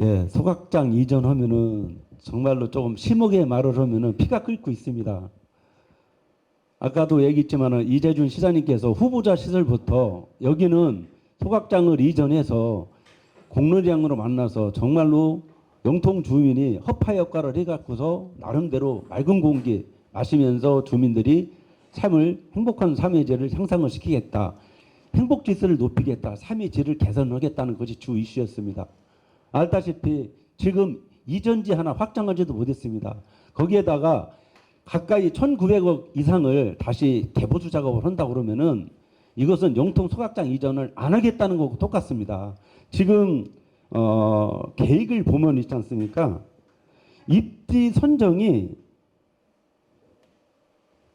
예, 소각장 이전하면은 정말로 조금 심하게 말을 하면은 피가 끓고 있습니다. 아까도 얘기했지만은 이재준 시장님께서 후보자 시설부터 여기는 소각장을 이전해서 공론장으로 만나서 정말로 영통 주민이 허파 역할을 해갖고서 나름대로 맑은 공기 마시면서 주민들이 삶을 행복한 삶의 질을 향상을 시키겠다. 행복 지수를 높이겠다. 삶의 질을 개선하겠다는 것이 주 이슈였습니다. 알다시피 지금 이전지 하나 확장하지도 못했습니다. 거기에다가 가까이 1,900억 이상을 다시 개보수 작업을 한다고 그러면은 이것은 영통 소각장 이전을 안 하겠다는 거고 똑같습니다. 지금 계획을 보면 있지 않습니까? 입지 선정이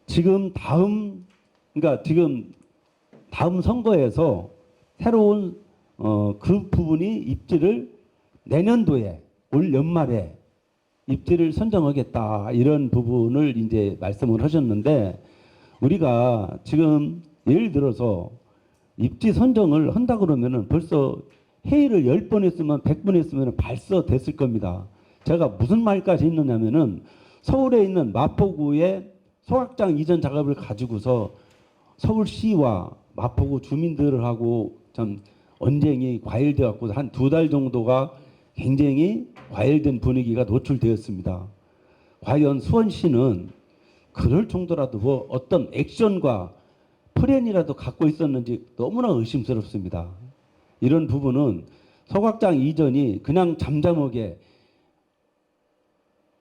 지금 다음 선거에서 새로운 그 부분이 입지를 내년도에 올 연말에 입지를 선정하겠다 이런 부분을 이제 말씀을 하셨는데 우리가 지금 예를 들어서 입지 선정을 한다 그러면은 벌써 회의를 10번 했으면 100번 했으면 발서됐을 겁니다. 제가 무슨 말까지 했느냐면은 서울에 있는 마포구의 소각장 이전 작업을 가지고서 서울시와 마포구 주민들하고 좀 언쟁이 과열되어 갖고 한 2달 정도가 굉장히 과열된 분위기가 노출되었습니다. 과연 수원시는 그럴 정도라도 뭐 어떤 액션과 플랜이라도 갖고 있었는지 너무나 의심스럽습니다. 이런 부분은 소각장 이전이 그냥 잠잠하게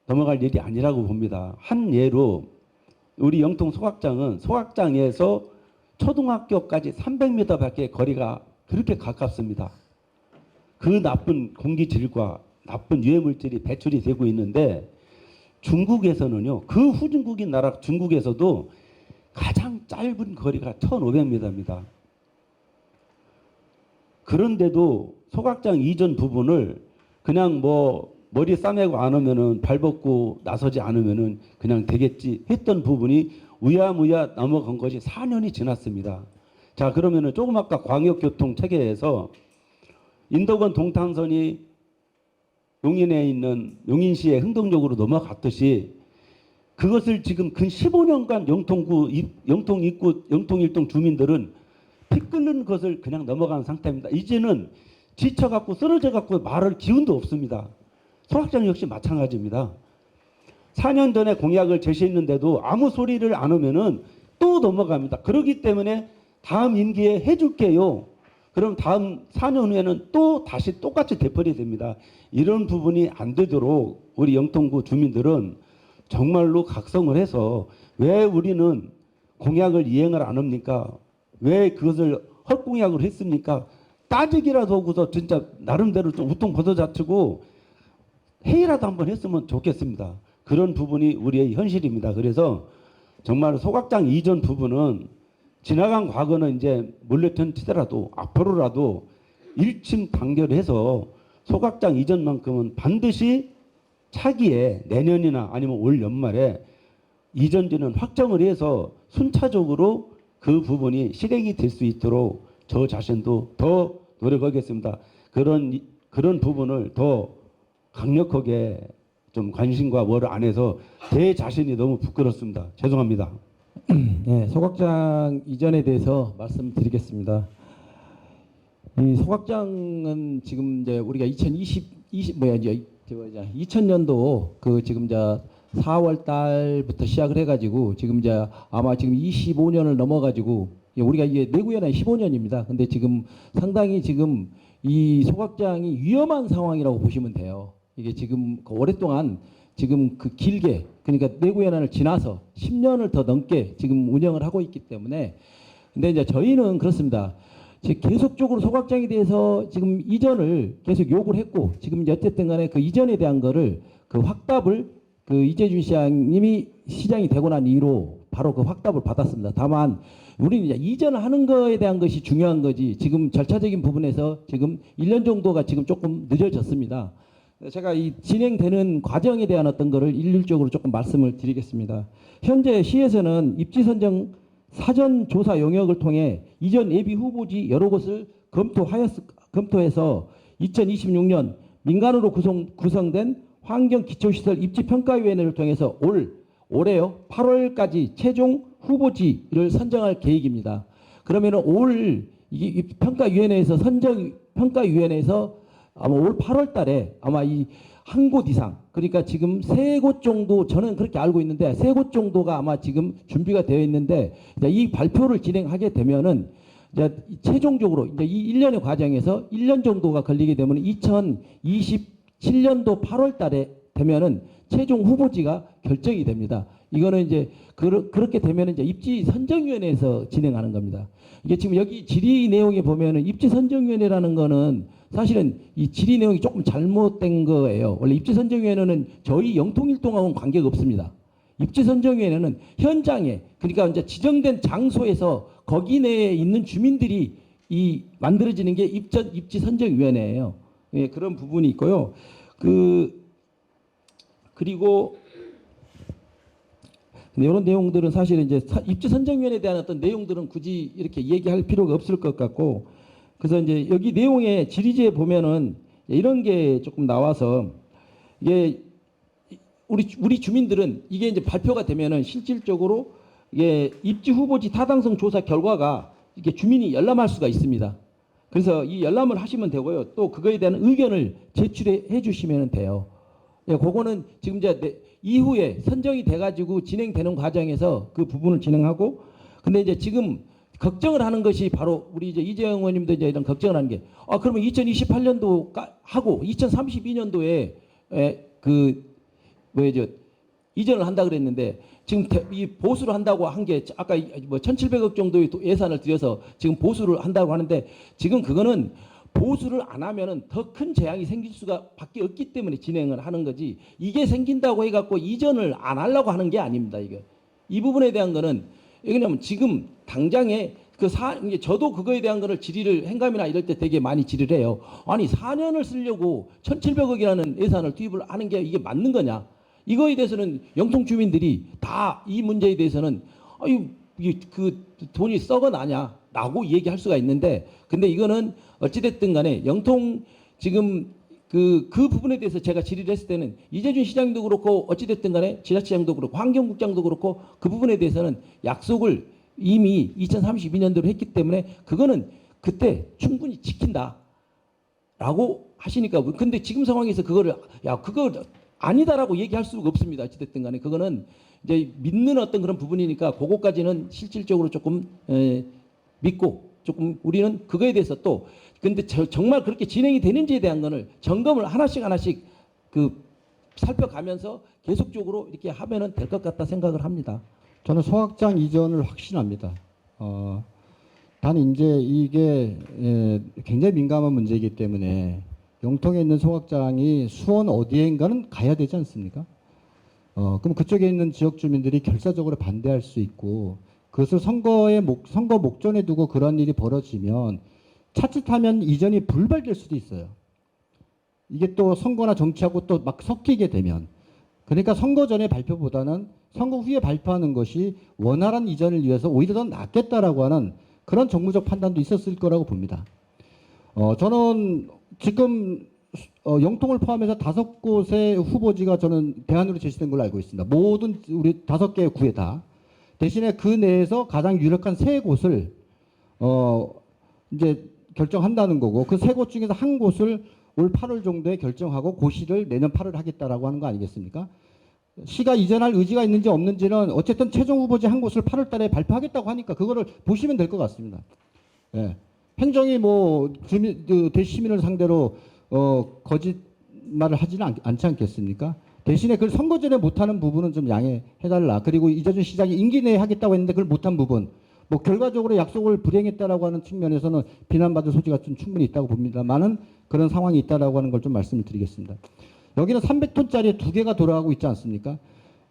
넘어갈 일이 아니라고 봅니다. 한 예로 우리 영통 소각장은 소각장에서 초등학교까지 300m밖에 거리가 그렇게 가깝습니다. 그 나쁜 공기질과 나쁜 유해물질이 배출이 되고 있는데 중국에서는요. 그 후진국인 나라 중국에서도 가장 짧은 거리가 1,500m입니다. 그런데도 소각장 이전 부분을 그냥 뭐 머리 싸매고 안 하면은 발 벗고 나서지 않으면은 그냥 되겠지 했던 부분이 우야무야 넘어간 것이 4년이 지났습니다. 자, 그러면은 조금 아까 광역교통 체계에서 인덕원 동탄선이 용인에 있는 용인시에 흥동역으로 넘어갔듯이 그것을 지금 근 15년간 영통 입구, 영통 일동 주민들은 피 끓는 것을 그냥 넘어가는 상태입니다. 이제는 지쳐갖고 쓰러져갖고 말할 기운도 없습니다. 소각장 역시 마찬가지입니다. 4년 전에 공약을 제시했는데도 아무 소리를 안 하면은 또 넘어갑니다. 그렇기 때문에 다음 임기에 해줄게요. 그럼 다음 4년 후에는 또 다시 똑같이 되풀이 됩니다. 이런 부분이 안 되도록 우리 영통구 주민들은 정말로 각성을 해서 왜 우리는 공약을 이행을 안 합니까? 왜 그것을 헛공약을 했습니까? 따지기라도 하고서 진짜 나름대로 좀 우통 벗어자치고 회의라도 한번 했으면 좋겠습니다. 그런 부분이 우리의 현실입니다. 그래서 정말 소각장 이전 부분은 지나간 과거는 이제 물레편 치더라도 앞으로라도 일심단결해서 소각장 이전만큼은 반드시 차기에 내년이나 아니면 올 연말에 이전지는 확정을 해서 순차적으로 그 부분이 실행이 될 수 있도록 저 자신도 더 노력하겠습니다. 그런 부분을 더 강력하게 좀 관심과 뭘 안 해서 제 자신이 너무 부끄럽습니다. 죄송합니다. 네, 소각장 이전에 대해서 말씀드리겠습니다. 이 소각장은 지금 이제 우리가 2000년도 그 지금 이제 4월 달부터 시작을 해가지고 지금 이제 아마 지금 25년을 넘어가지고 우리가 이게 내구연한 15년입니다. 근데 지금 상당히 지금 이 소각장이 위험한 상황이라고 보시면 돼요. 이게 지금 오랫동안 지금 그 길게 그러니까 내구연한을 지나서 10년을 더 넘게 지금 운영을 하고 있기 때문에 근데 이제 저희는 그렇습니다. 계속적으로 소각장에 대해서 지금 이전을 계속 요구를 했고 지금 이제 어쨌든 간에 그 이전에 대한 거를 그 확답을 그 이재준 시장님이 시장이 되고 난 이후로 바로 그 확답을 받았습니다. 다만 우리는 이제 이전을 하는 거에 대한 것이 중요한 거지 지금 절차적인 부분에서 지금 1년 정도가 지금 조금 늦어졌습니다. 제가 이 진행되는 과정에 대한 어떤 거를 일률적으로 조금 말씀을 드리겠습니다. 현재 시에서는 입지 선정 사전 조사 영역을 통해 이전 예비 후보지 여러 곳을 검토해서 2026년 민간으로 구성된 환경기초시설 입지평가위원회를 통해서 올해요 8월까지 최종 후보지를 선정할 계획입니다. 그러면 이 평가위원회에서 평가위원회에서 아마 올 8월 달에 아마 이 한 곳 이상 그러니까 지금 3곳 정도 저는 그렇게 알고 있는데 3곳 정도가 아마 지금 준비가 되어 있는데 이 발표를 진행하게 되면은 이제 최종적으로 이제 이 1년의 과정에서 1년 정도가 걸리게 되면 2027년도 8월 달에 되면은 최종 후보지가 결정이 됩니다. 이거는 이제 그렇게 되면은 이제 입지 선정위원회에서 진행하는 겁니다. 이게 지금 여기 질의 내용에 보면은 입지 선정위원회라는 거는 사실은 이 질의 내용이 조금 잘못된 거예요. 원래 입지 선정위원회는 저희 영통일동하고는 관계가 없습니다. 입지 선정위원회는 현장에 그러니까 이제 지정된 장소에서 거기 내에 있는 주민들이 이 만들어지는 게 입지 선정위원회예요. 예, 그런 부분이 있고요. 그리고 이런 내용들은 사실 이제 입지 선정위원회에 대한 어떤 내용들은 굳이 이렇게 얘기할 필요가 없을 것 같고, 그래서 이제 여기 내용의 질의지에 보면은 이런 게 조금 나와서 이게 우리 주민들은 이게 이제 발표가 되면은 실질적으로 이게 입지 후보지 타당성 조사 결과가 이게 주민이 열람할 수가 있습니다. 그래서 이 열람을 하시면 되고요. 또 그거에 대한 의견을 제출해 주시면 돼요. 예, 그거는 지금 이제 이후에 선정이 돼가지고 진행되는 과정에서 그 부분을 진행하고, 근데 이제 지금 걱정을 하는 것이 바로 우리 이제 이재영 의원님도 이제 이런 걱정을 하는 게, 그러면 2028년도 하고 2032년도에 이전을 한다 그랬는데 지금 이 보수를 한다고 한 게 아까 뭐 1,700억 정도의 예산을 들여서 지금 보수를 한다고 하는데 지금 그거는 보수를 안 하면은 더 큰 재앙이 생길 수가 밖에 없기 때문에 진행을 하는 거지, 이게 생긴다고 해갖고 이전을 안 하려고 하는 게 아닙니다. 이 부분에 대한 거는 왜냐면 지금 당장에 이제 저도 그거에 대한 거를 질의를 행감이나 이럴 때 되게 많이 질의를 해요. 아니 4년을 쓰려고 1,700억이라는 예산을 투입을 하는 게 이게 맞는 거냐? 이거에 대해서는 영통 주민들이 다 이 문제에 대해서는 이게 그 돈이 썩어나냐? 라고 얘기할 수가 있는데, 근데 이거는 어찌됐든 간에 영통 지금 그 부분에 대해서 제가 질의를 했을 때는 이재준 시장도 그렇고 어찌됐든 간에 지자체장도 그렇고 환경국장도 그렇고 그 부분에 대해서는 약속을 이미 2032년도로 했기 때문에 그거는 그때 충분히 지킨다 라고 하시니까, 근데 지금 상황에서 그거를 그거 아니다라고 얘기할 수가 없습니다. 어찌됐든 간에 그거는 이제 믿는 어떤 그런 부분이니까 그거까지는 실질적으로 조금 믿고, 조금 우리는 그거에 대해서 또 근데 정말 그렇게 진행이 되는지에 대한 거를 점검을 하나씩 그 살펴가면서 계속적으로 이렇게 하면은 될 것 같다 생각을 합니다. 저는 소확장 이전을 확신합니다. 단 이제 이게 굉장히 민감한 문제이기 때문에 영통에 있는 소확장이 수원 어디인가는 가야 되지 않습니까? 그럼 그쪽에 있는 지역 주민들이 결사적으로 반대할 수 있고, 그것을 선거 목전에 두고 그런 일이 벌어지면 자칫하면 이전이 불발될 수도 있어요. 이게 또 선거나 정치하고 또 막 섞이게 되면, 그러니까 선거 전에 발표보다는 선거 후에 발표하는 것이 원활한 이전을 위해서 오히려 더 낫겠다라고 하는 그런 정무적 판단도 있었을 거라고 봅니다. 저는 지금 영통을 포함해서 5곳의 후보지가 저는 대안으로 제시된 걸로 알고 있습니다. 모든 우리 5개의 구에 다. 대신에 그 내에서 가장 유력한 3곳을 이제 결정한다는 거고, 그 3곳 중에서 한 곳을 올 8월 정도에 결정하고 고시를 내년 8월 하겠다라고 하는 거 아니겠습니까? 시가 이전할 의지가 있는지 없는지는 어쨌든 최종 후보지 한 곳을 8월 달에 발표하겠다고 하니까 그거를 보시면 될 것 같습니다. 예. 행정이 뭐 대시민을 상대로 거짓말을 하지는 않지 않겠습니까? 대신에 그걸 선거 전에 못하는 부분은 좀 양해해달라. 그리고 이재준 시장이 임기 내에 하겠다고 했는데 그걸 못한 부분, 뭐 결과적으로 약속을 불행했다라고 하는 측면에서는 비난받을 소지가 좀 충분히 있다고 봅니다만은 그런 상황이 있다라고 하는 걸 좀 말씀을 드리겠습니다. 여기는 300톤짜리 2개가 돌아가고 있지 않습니까?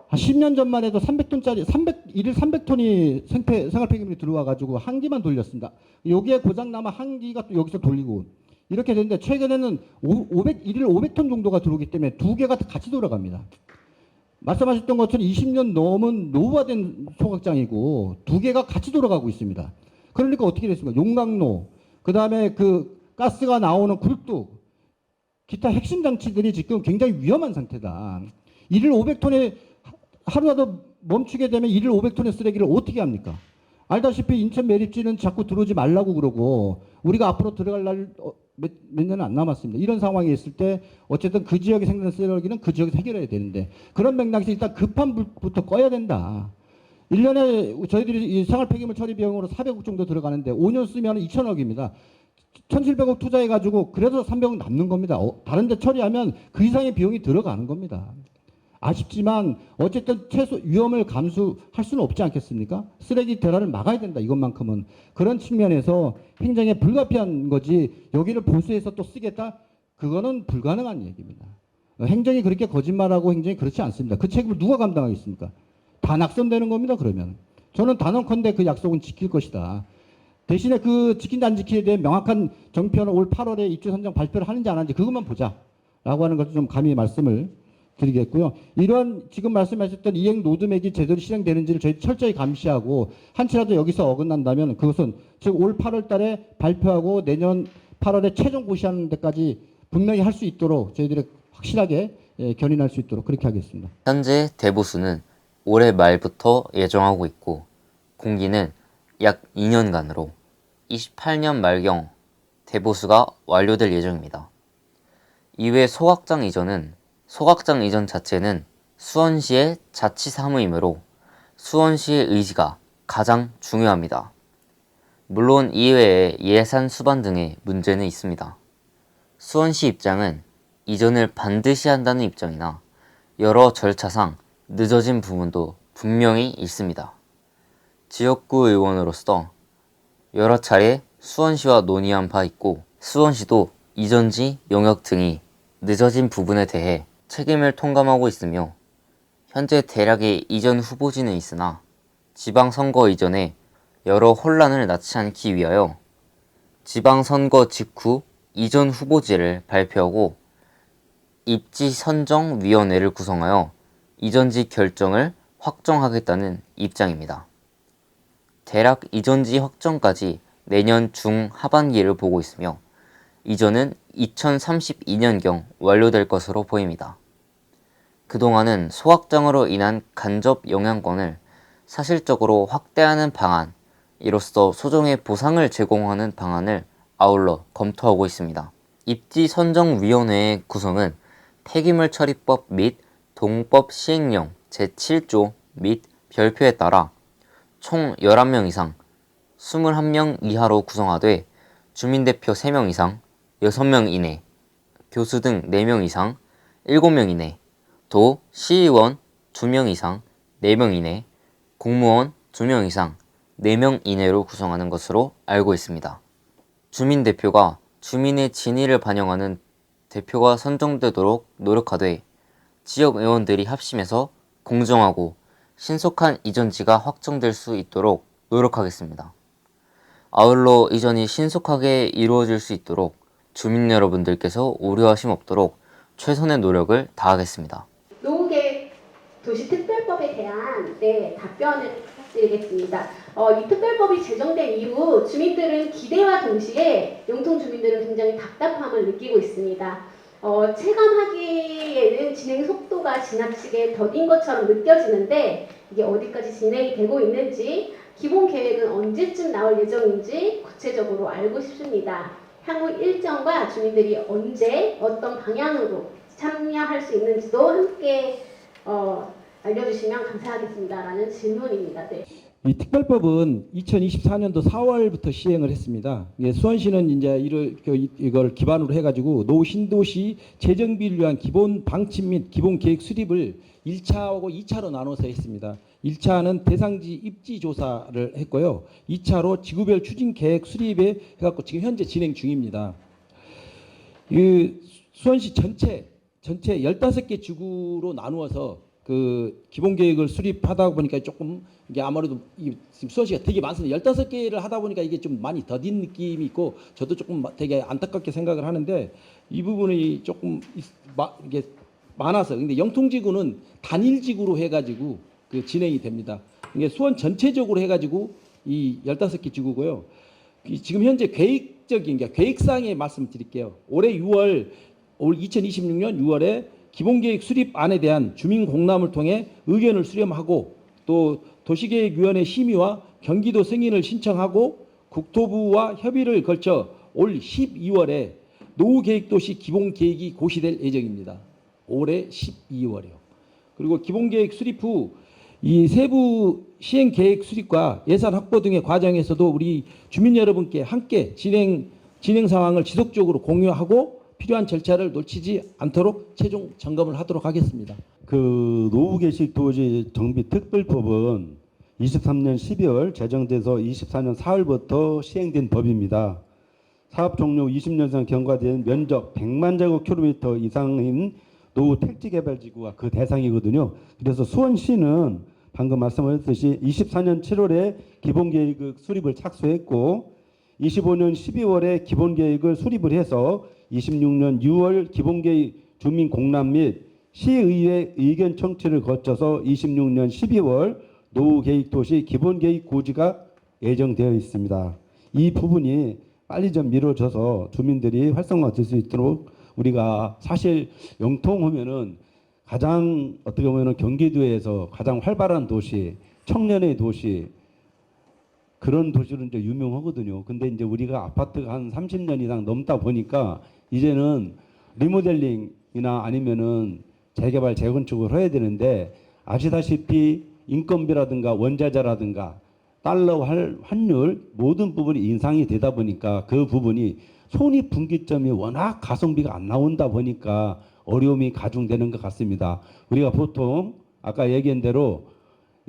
한 10년 전만 해도 300톤짜리 1일 300톤이 생활 폐기물이 들어와 가지고 한 기만 돌렸습니다. 여기에 고장 나면 한 기가 또 여기서 돌리고 이렇게 되는데, 최근에는 1일 500톤 정도가 들어오기 때문에 2개가 같이 돌아갑니다. 말씀하셨던 것처럼 20년 넘은 노후화된 소각장이고 2개가 같이 돌아가고 있습니다. 그러니까 어떻게 됐습니까? 용광로, 그 다음에 그 가스가 나오는 굴뚝, 기타 핵심 장치들이 지금 굉장히 위험한 상태다. 1일 500톤에 하루라도 멈추게 되면 1일 500톤의 쓰레기를 어떻게 합니까? 알다시피 인천 매립지는 자꾸 들어오지 말라고 그러고 우리가 앞으로 들어갈 날 몇 년은 안 남았습니다. 이런 상황이 있을 때 어쨌든 그 지역에 생기는 쓰레기는 그 지역에서 해결해야 되는데, 그런 맥락에서 일단 급한 불부터 꺼야 된다. 1년에 저희들이 이 생활 폐기물 처리 비용으로 400억 정도 들어가는데 5년 쓰면 2천억입니다. 1,700억 투자해가지고 그래도 300억 남는 겁니다. 다른 데 처리하면 그 이상의 비용이 들어가는 겁니다. 아쉽지만 어쨌든 최소 위험을 감수할 수는 없지 않겠습니까? 쓰레기 대란을 막아야 된다, 이것만큼은. 그런 측면에서 행정에 불가피한 거지 여기를 보수해서 또 쓰겠다? 그거는 불가능한 얘기입니다. 행정이 그렇게 거짓말하고 행정이 그렇지 않습니다. 그 책임을 누가 감당하겠습니까? 다 낙선되는 겁니다, 그러면. 저는 단언컨대 그 약속은 지킬 것이다. 대신에 그 지킨다 안 지키에 대해 명확한 정편을 올 8월에 입주 선정 발표를 하는지 안 하는지 그것만 보자 라고 하는 것을 좀 감히 말씀을 드리겠고요. 이러한 지금 말씀하셨던 이행 로드맵이 제대로 실행되는지를 저희 철저히 감시하고, 한치라도 여기서 어긋난다면 그것은 즉 올 8월 달에 발표하고 내년 8월에 최종 고시하는 데까지 분명히 할 수 있도록 저희들이 확실하게 견인할 수 있도록 그렇게 하겠습니다. 현재 대보수는 올해 말부터 예정하고 있고, 공기는 약 2년간으로 28년 말경 대보수가 완료될 예정입니다. 이외 소각장 이전 자체는 수원시의 자치 사무이므로 수원시의 의지가 가장 중요합니다. 물론 이외에 예산 수반 등의 문제는 있습니다. 수원시 입장은 이전을 반드시 한다는 입장이나 여러 절차상 늦어진 부분도 분명히 있습니다. 지역구 의원으로서 여러 차례 수원시와 논의한 바 있고, 수원시도 이전지 용역 등이 늦어진 부분에 대해 책임을 통감하고 있으며, 현재 대략의 이전 후보지는 있으나 지방선거 이전에 여러 혼란을 낳지 않기 위하여 지방선거 직후 이전 후보지를 발표하고 입지선정위원회를 구성하여 이전지 결정을 확정하겠다는 입장입니다. 대략 이전지 확정까지 내년 중 하반기를 보고 있으며 이전은 2032년경 완료될 것으로 보입니다. 그동안은 소확장으로 인한 간접 영향권을 사실적으로 확대하는 방안, 이로써 소정의 보상을 제공하는 방안을 아울러 검토하고 있습니다. 입지선정위원회의 구성은 폐기물 처리법 및 동법 시행령 제7조 및 별표에 따라 총 11명 이상, 21명 이하로 구성하되 주민대표 3명 이상, 6명 이내, 교수 등 4명 이상, 7명 이내, 도, 시의원 2명 이상, 4명 이내, 공무원 2명 이상, 4명 이내로 구성하는 것으로 알고 있습니다. 주민대표가 주민의 진의를 반영하는 대표가 선정되도록 노력하되 지역의원들이 합심해서 공정하고 신속한 이전지가 확정될 수 있도록 노력하겠습니다. 아울러 이전이 신속하게 이루어질 수 있도록 주민 여러분들께서 우려하심 없도록 최선의 노력을 다하겠습니다. 노후계획 도시특별법에 대한 답변을 부탁드리겠습니다. 이 특별법이 제정된 이후 주민들은 기대와 동시에 영통 주민들은 굉장히 답답함을 느끼고 있습니다. 체감하기에는 진행 속도가 지나치게 더딘 것처럼 느껴지는데 이게 어디까지 진행이 되고 있는지, 기본 계획은 언제쯤 나올 예정인지 구체적으로 알고 싶습니다. 향후 일정과 주민들이 언제 어떤 방향으로 참여할 수 있는지도 함께 알려주시면 감사하겠습니다. 라는 질문입니다. 네. 이 특별법은 2024년도 4월부터 시행을 했습니다. 수원시는 이제 이걸 기반으로 해가지고 노후 신도시 재정비를 위한 기본 방침 및 기본 계획 수립을 1차하고 2차로 나눠서 했습니다. 1차는 대상지 입지 조사를 했고요. 2차로 지구별 추진 계획 수립에 해갖고 지금 현재 진행 중입니다. 수원시 전체 15개 지구로 나누어서 그 기본 계획을 수립하다 보니까 조금 이게 아무래도 지금 수원시가 되게 많습니다. 15개를 하다 보니까 이게 좀 많이 더딘 느낌이 있고 저도 조금 되게 안타깝게 생각을 하는데 이 부분이 조금 이게 많아서, 근데 영통지구는 단일지구로 해가지고 그 진행이 됩니다. 이게 수원 전체적으로 해가지고 이 15개 지구고요. 지금 현재 계획적인 게 계획상에 말씀드릴게요. 올해 6월 2026년 6월에 기본계획 수립안에 대한 주민 공람을 통해 의견을 수렴하고 또 도시계획위원회 심의와 경기도 승인을 신청하고 국토부와 협의를 거쳐 올 12월에 노후계획도시 기본계획이 고시될 예정입니다. 올해 12월이요. 그리고 기본계획 수립 후 이 세부 시행계획 수립과 예산 확보 등의 과정에서도 우리 주민 여러분께 함께 진행 상황을 지속적으로 공유하고 필요한 절차를 놓치지 않도록 최종 점검을 하도록 하겠습니다. 그 노후계획 도시 정비 특별법은 23년 12월 제정돼서 24년 4월부터 시행된 법입니다. 사업 종료 20년 이상 경과된 면적 100만 제곱킬로미터 이상인 노후 택지개발지구가 그 대상이거든요. 그래서 수원시는 방금 말씀하셨듯이 24년 7월에 기본계획 수립을 착수했고 25년 12월에 기본계획을 수립을 해서 26년 6월 기본계획 주민 공람 및 시의회 의견 청취를 거쳐서 26년 12월 노후계획도시 기본계획 고지가 예정되어 있습니다. 이 부분이 빨리 좀 미뤄져서 주민들이 활성화될 수 있도록 우리가 사실 영통하면은 가장 어떻게 보면은 경기도에서 가장 활발한 도시, 청년의 도시, 그런 도시로 이제 유명하거든요. 근데 이제 우리가 아파트가 한 30년 이상 넘다 보니까 이제는 리모델링이나 아니면은 재개발, 재건축을 해야 되는데 아시다시피 인건비라든가 원자재라든가 달러 환율 모든 부분이 인상이 되다 보니까 그 부분이 손익분기점이 워낙 가성비가 안 나온다 보니까 어려움이 가중되는 것 같습니다. 우리가 보통 아까 얘기한 대로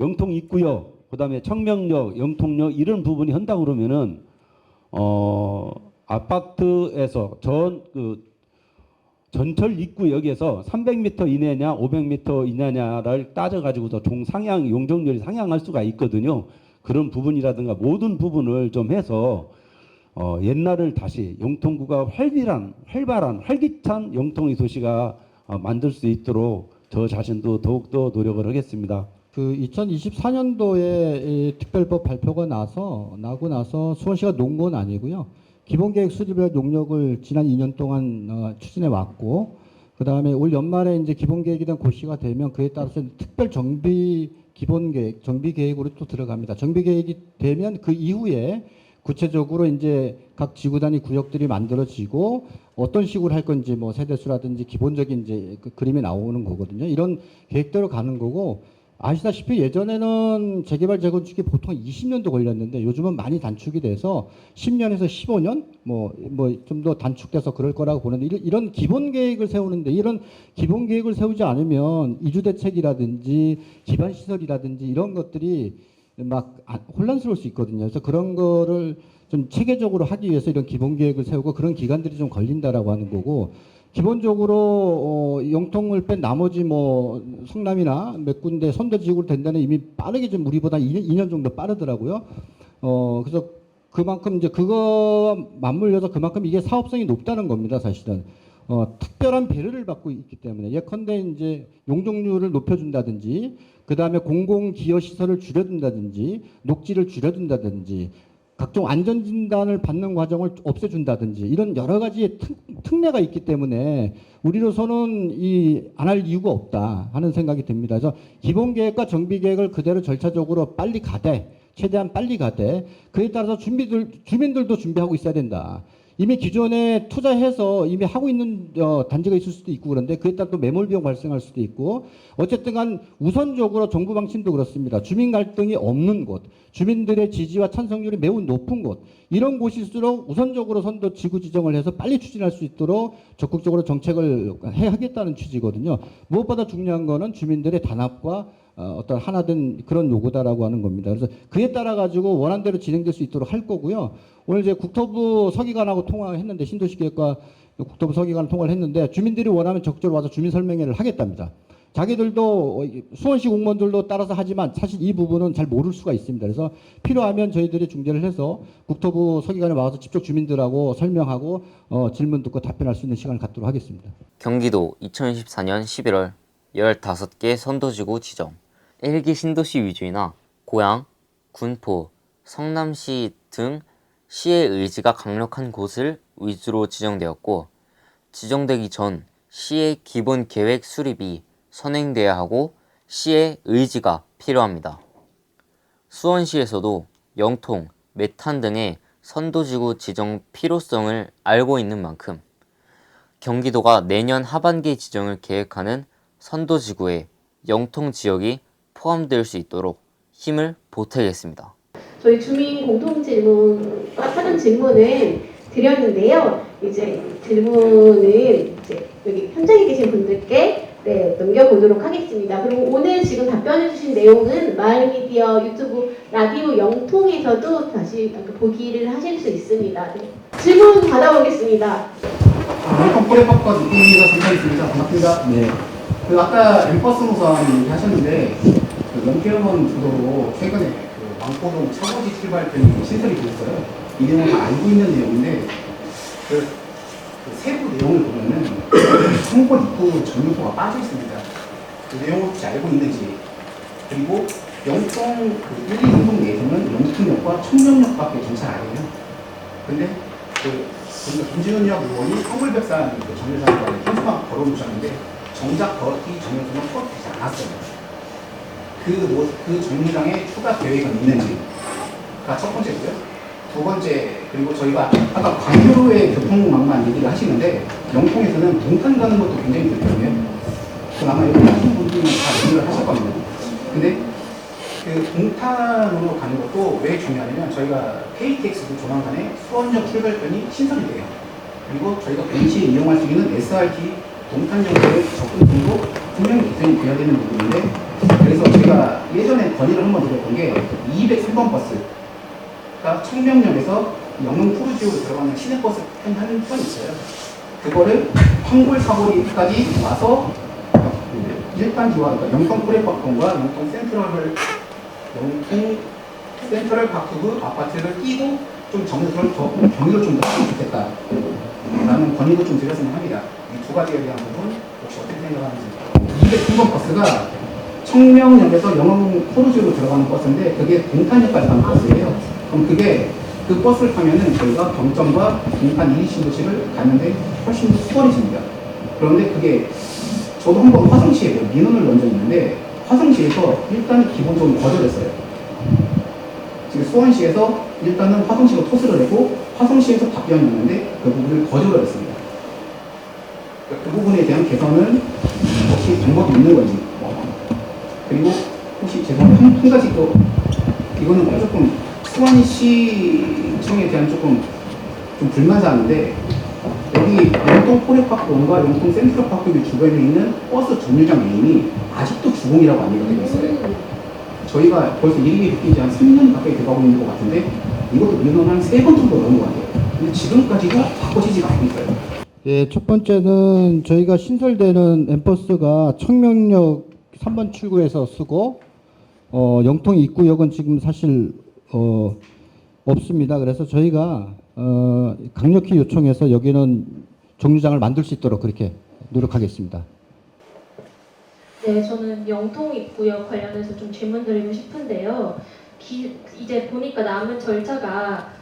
영통 입구역, 그다음에 청명역, 영통역 이런 부분이 한다고 그러면은 아파트에서 전철 입구역에서 300m 이내냐 500m 이내냐를 따져가지고도 종상향 용적률이 상향할 수가 있거든요. 그런 부분이라든가 모든 부분을 좀 해서 옛날을 다시 영통구가 활발한 활기찬 영통의 도시가 만들 수 있도록 저 자신도 더욱더 노력을 하겠습니다. 그 2024년도에 특별법 발표가 나고 나서 수원시가 놓은 건 아니고요. 기본계획 수립의 용역을 지난 2년 동안 추진해 왔고, 그 다음에 올 연말에 이제 기본계획이 된 고시가 되면 그에 따라서 특별 기본계획, 정비계획으로 또 들어갑니다. 정비계획이 되면 그 이후에 구체적으로 이제 각 지구단위 구역들이 만들어지고 어떤 식으로 할 건지 뭐 세대수라든지 기본적인 이제 그 그림이 나오는 거거든요. 이런 계획대로 가는 거고, 아시다시피 예전에는 재개발 재건축이 보통 20년도 걸렸는데 요즘은 많이 단축이 돼서 10년에서 15년 뭐 좀 더 단축돼서 그럴 거라고 보는데, 이런 기본 계획을 세우는데, 이런 기본 계획을 세우지 않으면 이주 대책이라든지 기반 시설이라든지 이런 것들이 막 혼란스러울 수 있거든요. 그래서 그런 거를 좀 체계적으로 하기 위해서 이런 기본 계획을 세우고, 그런 기간들이 좀 걸린다라고 하는 거고, 기본적으로 영통을 뺀 나머지 뭐 성남이나 몇 군데 선도지구로 된 데는 이미 빠르게 좀 우리보다 2년 정도 빠르더라고요. 그래서 그만큼 이제 그거 맞물려서 그만큼 이게 사업성이 높다는 겁니다, 사실은. 특별한 배려를 받고 있기 때문에, 예컨대 이제 용적률을 높여준다든지, 그 다음에 공공기여 시설을 줄여준다든지, 녹지를 줄여준다든지, 각종 안전진단을 받는 과정을 없애준다든지, 이런 여러 가지의 특례가 있기 때문에 우리로서는 안 할 이유가 없다 하는 생각이 듭니다. 그래서 기본계획과 정비계획을 그대로 절차적으로 빨리 가되, 최대한 빨리 가되, 그에 따라서 주민들도 준비하고 있어야 된다. 이미 기존에 투자해서 이미 하고 있는 단지가 있을 수도 있고, 그런데 그에 따라 또 매몰 비용 발생할 수도 있고, 어쨌든 간 우선적으로 정부 방침도 그렇습니다. 주민 갈등이 없는 곳, 주민들의 지지와 찬성률이 매우 높은 곳, 이런 곳일수록 우선적으로 선도 지구 지정을 해서 빨리 추진할 수 있도록 적극적으로 정책을 하겠다는 취지거든요. 무엇보다 중요한 거는 주민들의 단합과 어떤 하나된 그런 요구다라고 하는 겁니다. 그래서 그에 따라 가지고 원안대로 진행될 수 있도록 할 거고요. 오늘 이제 국토부 서기관하고 통화했는데, 신도시계획과 국토부 서기관 통화를 했는데, 주민들이 원하면 적극적으로 와서 주민 설명회를 하겠답니다. 자기들도 수원시 공무원들도 따라서 하지만 사실 이 부분은 잘 모를 수가 있습니다. 그래서 필요하면 저희들이 중재를 해서 국토부 서기관에 와서 직접 주민들하고 설명하고 질문 듣고 답변할 수 있는 시간을 갖도록 하겠습니다. 경기도 2014년 11월 15개 선도지구 지정. 1기 신도시 위주이나 고양, 군포, 성남시 등 시의 의지가 강력한 곳을 위주로 지정되었고, 지정되기 전 시의 기본 계획 수립이 선행돼야 하고 시의 의지가 필요합니다. 수원시에서도 영통, 메탄 등의 선도지구 지정 필요성을 알고 있는 만큼 경기도가 내년 하반기 지정을 계획하는 선도지구에 영통 지역이 포함될 수 있도록 힘을 보태겠습니다. 저희 주민 공통 질문과 다른 질문을 드렸는데요. 이제 질문을 이제 여기 현장에 계신 분들께 넘겨보도록 하겠습니다. 그리고 오늘 지금 답변해주신 내용은 마을미디어 유튜브 라디오 영통에서도 다시 보기를 하실 수 있습니다. 네. 질문 받아보겠습니다. 영통 꼬레박과 느낌이가 선정했습니다. 반갑습니다. 네. 그 아까 엠버스 노선 얘기하셨는데, 그 연계원 주도로 최근에 그 왕포동 차고지 출발편이 신설이 되었어요. 이 내용을 다 알고 있는 내용인데, 그 세부 내용을 보면은 성골 입구 전용소가 빠져 있습니다. 그 내용을 혹시 알고 있는지. 그리고 영통 그 1, 2인동 내에서는 영통역과 청정역밖에 정찰 안 해요. 근데 김지훈역 의원이 성골백산 그 정류장과 현수막 걸어놓으셨는데, 정작 이 정류장은 풀어주지 않았어요. 그 정류장에 추가 계획은 있는지가 첫 번째고요. 두 번째, 그리고 저희가 아까 광교의 교통망만 얘기를 하시는데, 영통에서는 동탄 가는 것도 굉장히 불편해요. 아마 여기 하시는 분들은 다 얘기를 하실 겁니다. 근데 그 동탄으로 가는 것도 왜 중요하냐면, 저희가 KTX도 조만간에 수원역 출발편이 신설이 돼요. 그리고 저희가 동시에 이용할 수 있는 SRT 동탄역의 접근성도 분명히 개선이 돼야 되는 부분인데, 그래서 제가 예전에 건의를 한번 드렸던 게 203번 버스가 청명역에서 영흥 푸르지오로 들어가는 시내버스 한 편 있어요. 그거를 황골 사거리까지 와서 일반지와 영통 프레파콘과 영통 센트럴 파크부 아파트를 끼고 좀 정리를 좀 더 하면 좋겠다 라는 건의도 좀 드렸으면 합니다. 이 두 가지에 대한 부분 혹시 어떻게 생각하는지. 203번 버스가 청명역에서 영암 포르주로 들어가는 버스인데 그게 동탄역까지 가는 버스예요. 그럼 그게 그 버스를 타면은 저희가 경점과 동탄 1, 2신도시를 가는데 훨씬 수월해집니다. 그런데 그게 저도 한번 화성시에 민원을 넣은 적이 있는데 화성시에서 일단 기본적으로 거절했어요. 지금 수원시에서 일단은 화성시로 토스를 내고 화성시에서 답변이 왔는데 그 부분을 거절을 했습니다. 그 부분에 대한 개선은 혹시 방법이 있는 건지. 그리고 혹시 죄송한데 한 가지 또 이거는 조금 수원시청에 대한 좀 불만사항인데 여기 영동 포레파크원과 영동 센트럴파크 주변에 있는 버스 정류장 메인이 아직도 주공이라고 안내가 되고 있어요. 저희가 벌써 일이 바뀐 지 한 3년 가까이 돼가고 있는 것 같은데 이것도 민원 한 3번 정도 넣은 것 같아요. 근데 지금까지도 바꿔지지가 않고 있어요. 예, 첫 번째는 저희가 신설되는 엠버스가 청명역 3번 출구에서 쓰고 영통 입구역은 지금 사실 없습니다. 그래서 저희가 강력히 요청해서 여기는 정류장을 만들 수 있도록 그렇게 노력하겠습니다. 네, 저는 영통 입구역 관련해서 좀 질문 드리고 싶은데요. 이제 보니까 남은 절차가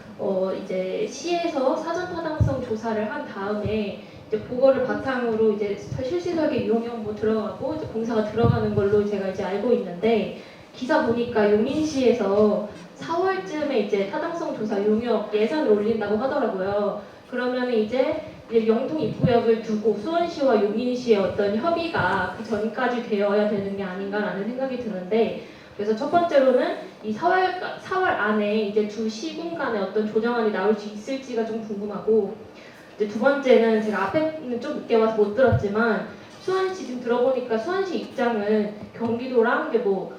이제 시에서 사전 타당성 조사를 한 다음에 이제 그거를 바탕으로 이제 실시 설계 용역 들어가고 이제 공사가 들어가는 걸로 제가 이제 알고 있는데 기사 보니까 용인시에서 4월쯤에 이제 타당성 조사 용역 예산을 올린다고 하더라고요. 그러면 이제 영통 입구역을 두고 수원시와 용인시의 어떤 협의가 그 전까지 되어야 되는 게 아닌가라는 생각이 드는데 그래서 첫 번째로는 이 4월 안에 이제 두 시군 간의 어떤 조정안이 나올 수 있을지가 좀 궁금하고 이제 두 번째는 제가 앞에는 좀 늦게 와서 못 들었지만 수원시 지금 들어보니까 수원시 입장은 경기도랑 이게 뭐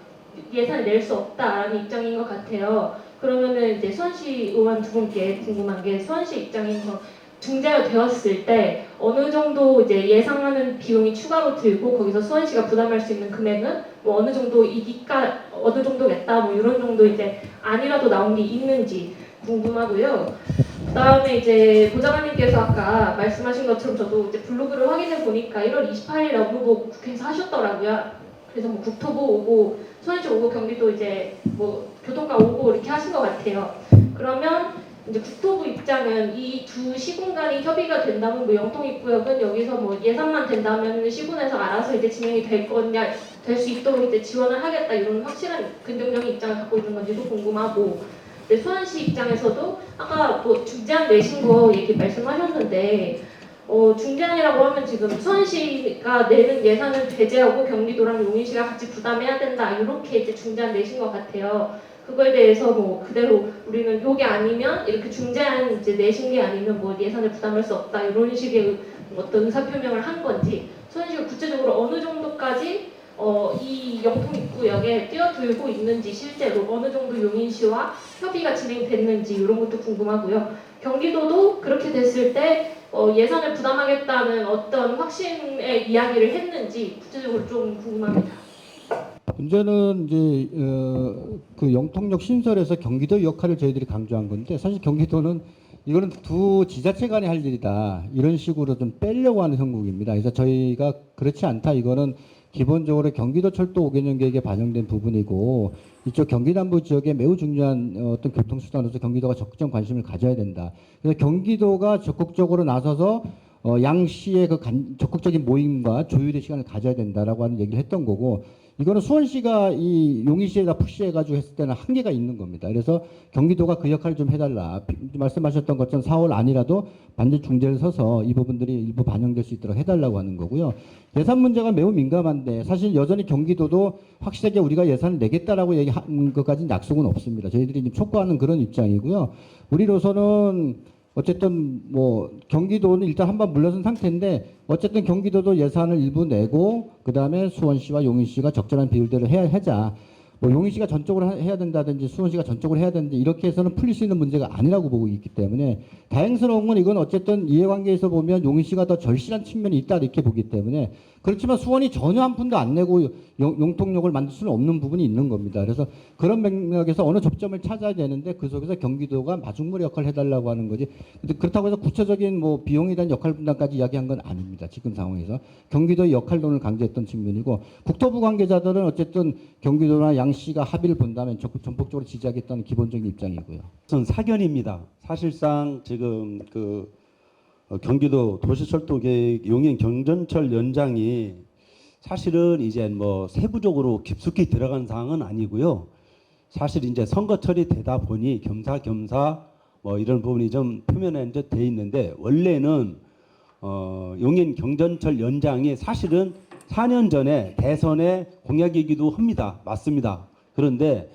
예산을 낼 수 없다라는 입장인 것 같아요. 그러면은 이제 수원시 의원 두 분께 궁금한 게 수원시 입장에서 중재가 되었을 때 어느 정도 이제 예상하는 비용이 추가로 들고 거기서 수원시가 부담할 수 있는 금액은 뭐 어느 정도이니까 어느 정도겠다 뭐 이런 정도 이제 안이라도 나온 게 있는지 궁금하고요. 그다음에 이제 보좌관님께서 아까 말씀하신 것처럼 저도 이제 블로그를 확인해 보니까 1월 28일에 업무보고 국회에서 하셨더라고요. 그래서 뭐 국토부 오고 수원시 오고 경기도 이제 뭐 교통과 오고 이렇게 하신 것 같아요. 그러면 이제 국토부 입장은 이 두 시군 간이 협의가 된다면 뭐 영통 입구역은 여기서 뭐 예산만 된다면 시군에서 알아서 이제 진행이 될 거냐 될 수 있도록 이제 지원을 하겠다 이런 확실한 긍정적인 입장을 갖고 있는 건지도 궁금하고 수원시 입장에서도 아까 뭐 중재안 내신 거 얘기 말씀하셨는데 중재안이라고 하면 지금 수원시가 내는 예산을 배제하고 경기도랑 용인시가 같이 부담해야 된다 이렇게 이제 중재안 내신 것 같아요. 그거에 대해서 뭐 그대로 우리는 요게 아니면 이렇게 중재안 이제 내신 게 아니면 뭐 예산을 부담할 수 없다 이런 식의 어떤 의사표명을 한 건지 수원시가 구체적으로 어느 정도까지 이 영통 입구역에 뛰어들고 있는지 실제로 어느 정도 용인시와 협의가 진행됐는지 이런 것도 궁금하고요. 경기도도 그렇게 됐을 때 예산을 부담하겠다는 어떤 확신의 이야기를 했는지 구체적으로 좀 궁금합니다. 문제는 이제 그 영통역 신설에서 경기도 역할을 저희들이 강조한 건데 사실 경기도는 이거는 두 지자체 간에 할 일이다 이런 식으로 좀 빼려고 하는 형국입니다. 그래서 저희가 그렇지 않다 이거는 기본적으로 경기도철도 5개년 계획에 반영된 부분이고 이쪽 경기남부 지역에 매우 중요한 어떤 교통수단으로서 경기도가 적극적 관심을 가져야 된다. 그래서 경기도가 적극적으로 나서서 양시의 그 적극적인 모임과 조율의 시간을 가져야 된다라고 하는 얘기를 했던 거고 이거는 수원시가 이 용인시에다 푸시해가지고 했을 때는 한계가 있는 겁니다. 그래서 경기도가 그 역할을 좀 해달라. 말씀하셨던 것처럼 4월 안이라도 반드시 중재를 서서 이 부분들이 일부 반영될 수 있도록 해달라고 하는 거고요. 예산 문제가 매우 민감한데 사실 여전히 경기도도 확실하게 우리가 예산을 내겠다라고 얘기한 것까지는 약속은 없습니다. 저희들이 지금 촉구하는 그런 입장이고요. 우리로서는 어쨌든 뭐 경기도는 일단 한번 물러선 상태인데 어쨌든 경기도도 예산을 일부 내고 그 다음에 수원시와 용인시가 적절한 비율대로 하자. 뭐 용인시가 전적으로 해야 된다든지 수원시가 전적으로 해야 되는데 이렇게 해서는 풀릴 수 있는 문제가 아니라고 보고 있기 때문에 다행스러운 건 이건 어쨌든 이해관계에서 보면 용인시가 더 절실한 측면이 있다 이렇게 보기 때문에 그렇지만 수원이 전혀 한 푼도 안 내고 용통역을 만들 수는 없는 부분이 있는 겁니다. 그래서 그런 맥락에서 어느 접점을 찾아야 되는데 그 속에서 경기도가 마중물 역할을 해달라고 하는 거지. 근데 그렇다고 해서 구체적인 뭐 비용에 대한 역할 분담까지 이야기한 건 아닙니다. 지금 상황에서 경기도의 역할론을 강조했던 측면이고 국토부 관계자들은 어쨌든 경기도나 양시가 합의를 본다면 전폭적으로 지지하겠다는 기본적인 입장이고요. 우선 사견입니다. 사실상 지금 경기도 도시철도계획 용인 경전철 연장이 사실은 이제 뭐 세부적으로 깊숙이 들어간 사항은 아니고요. 사실 이제 선거철이 되다 보니 겸사겸사 뭐 이런 부분이 좀 표면에 이제 돼 있는데 원래는 용인 경전철 연장이 사실은 4년 전에 대선의 공약이기도 합니다. 맞습니다. 그런데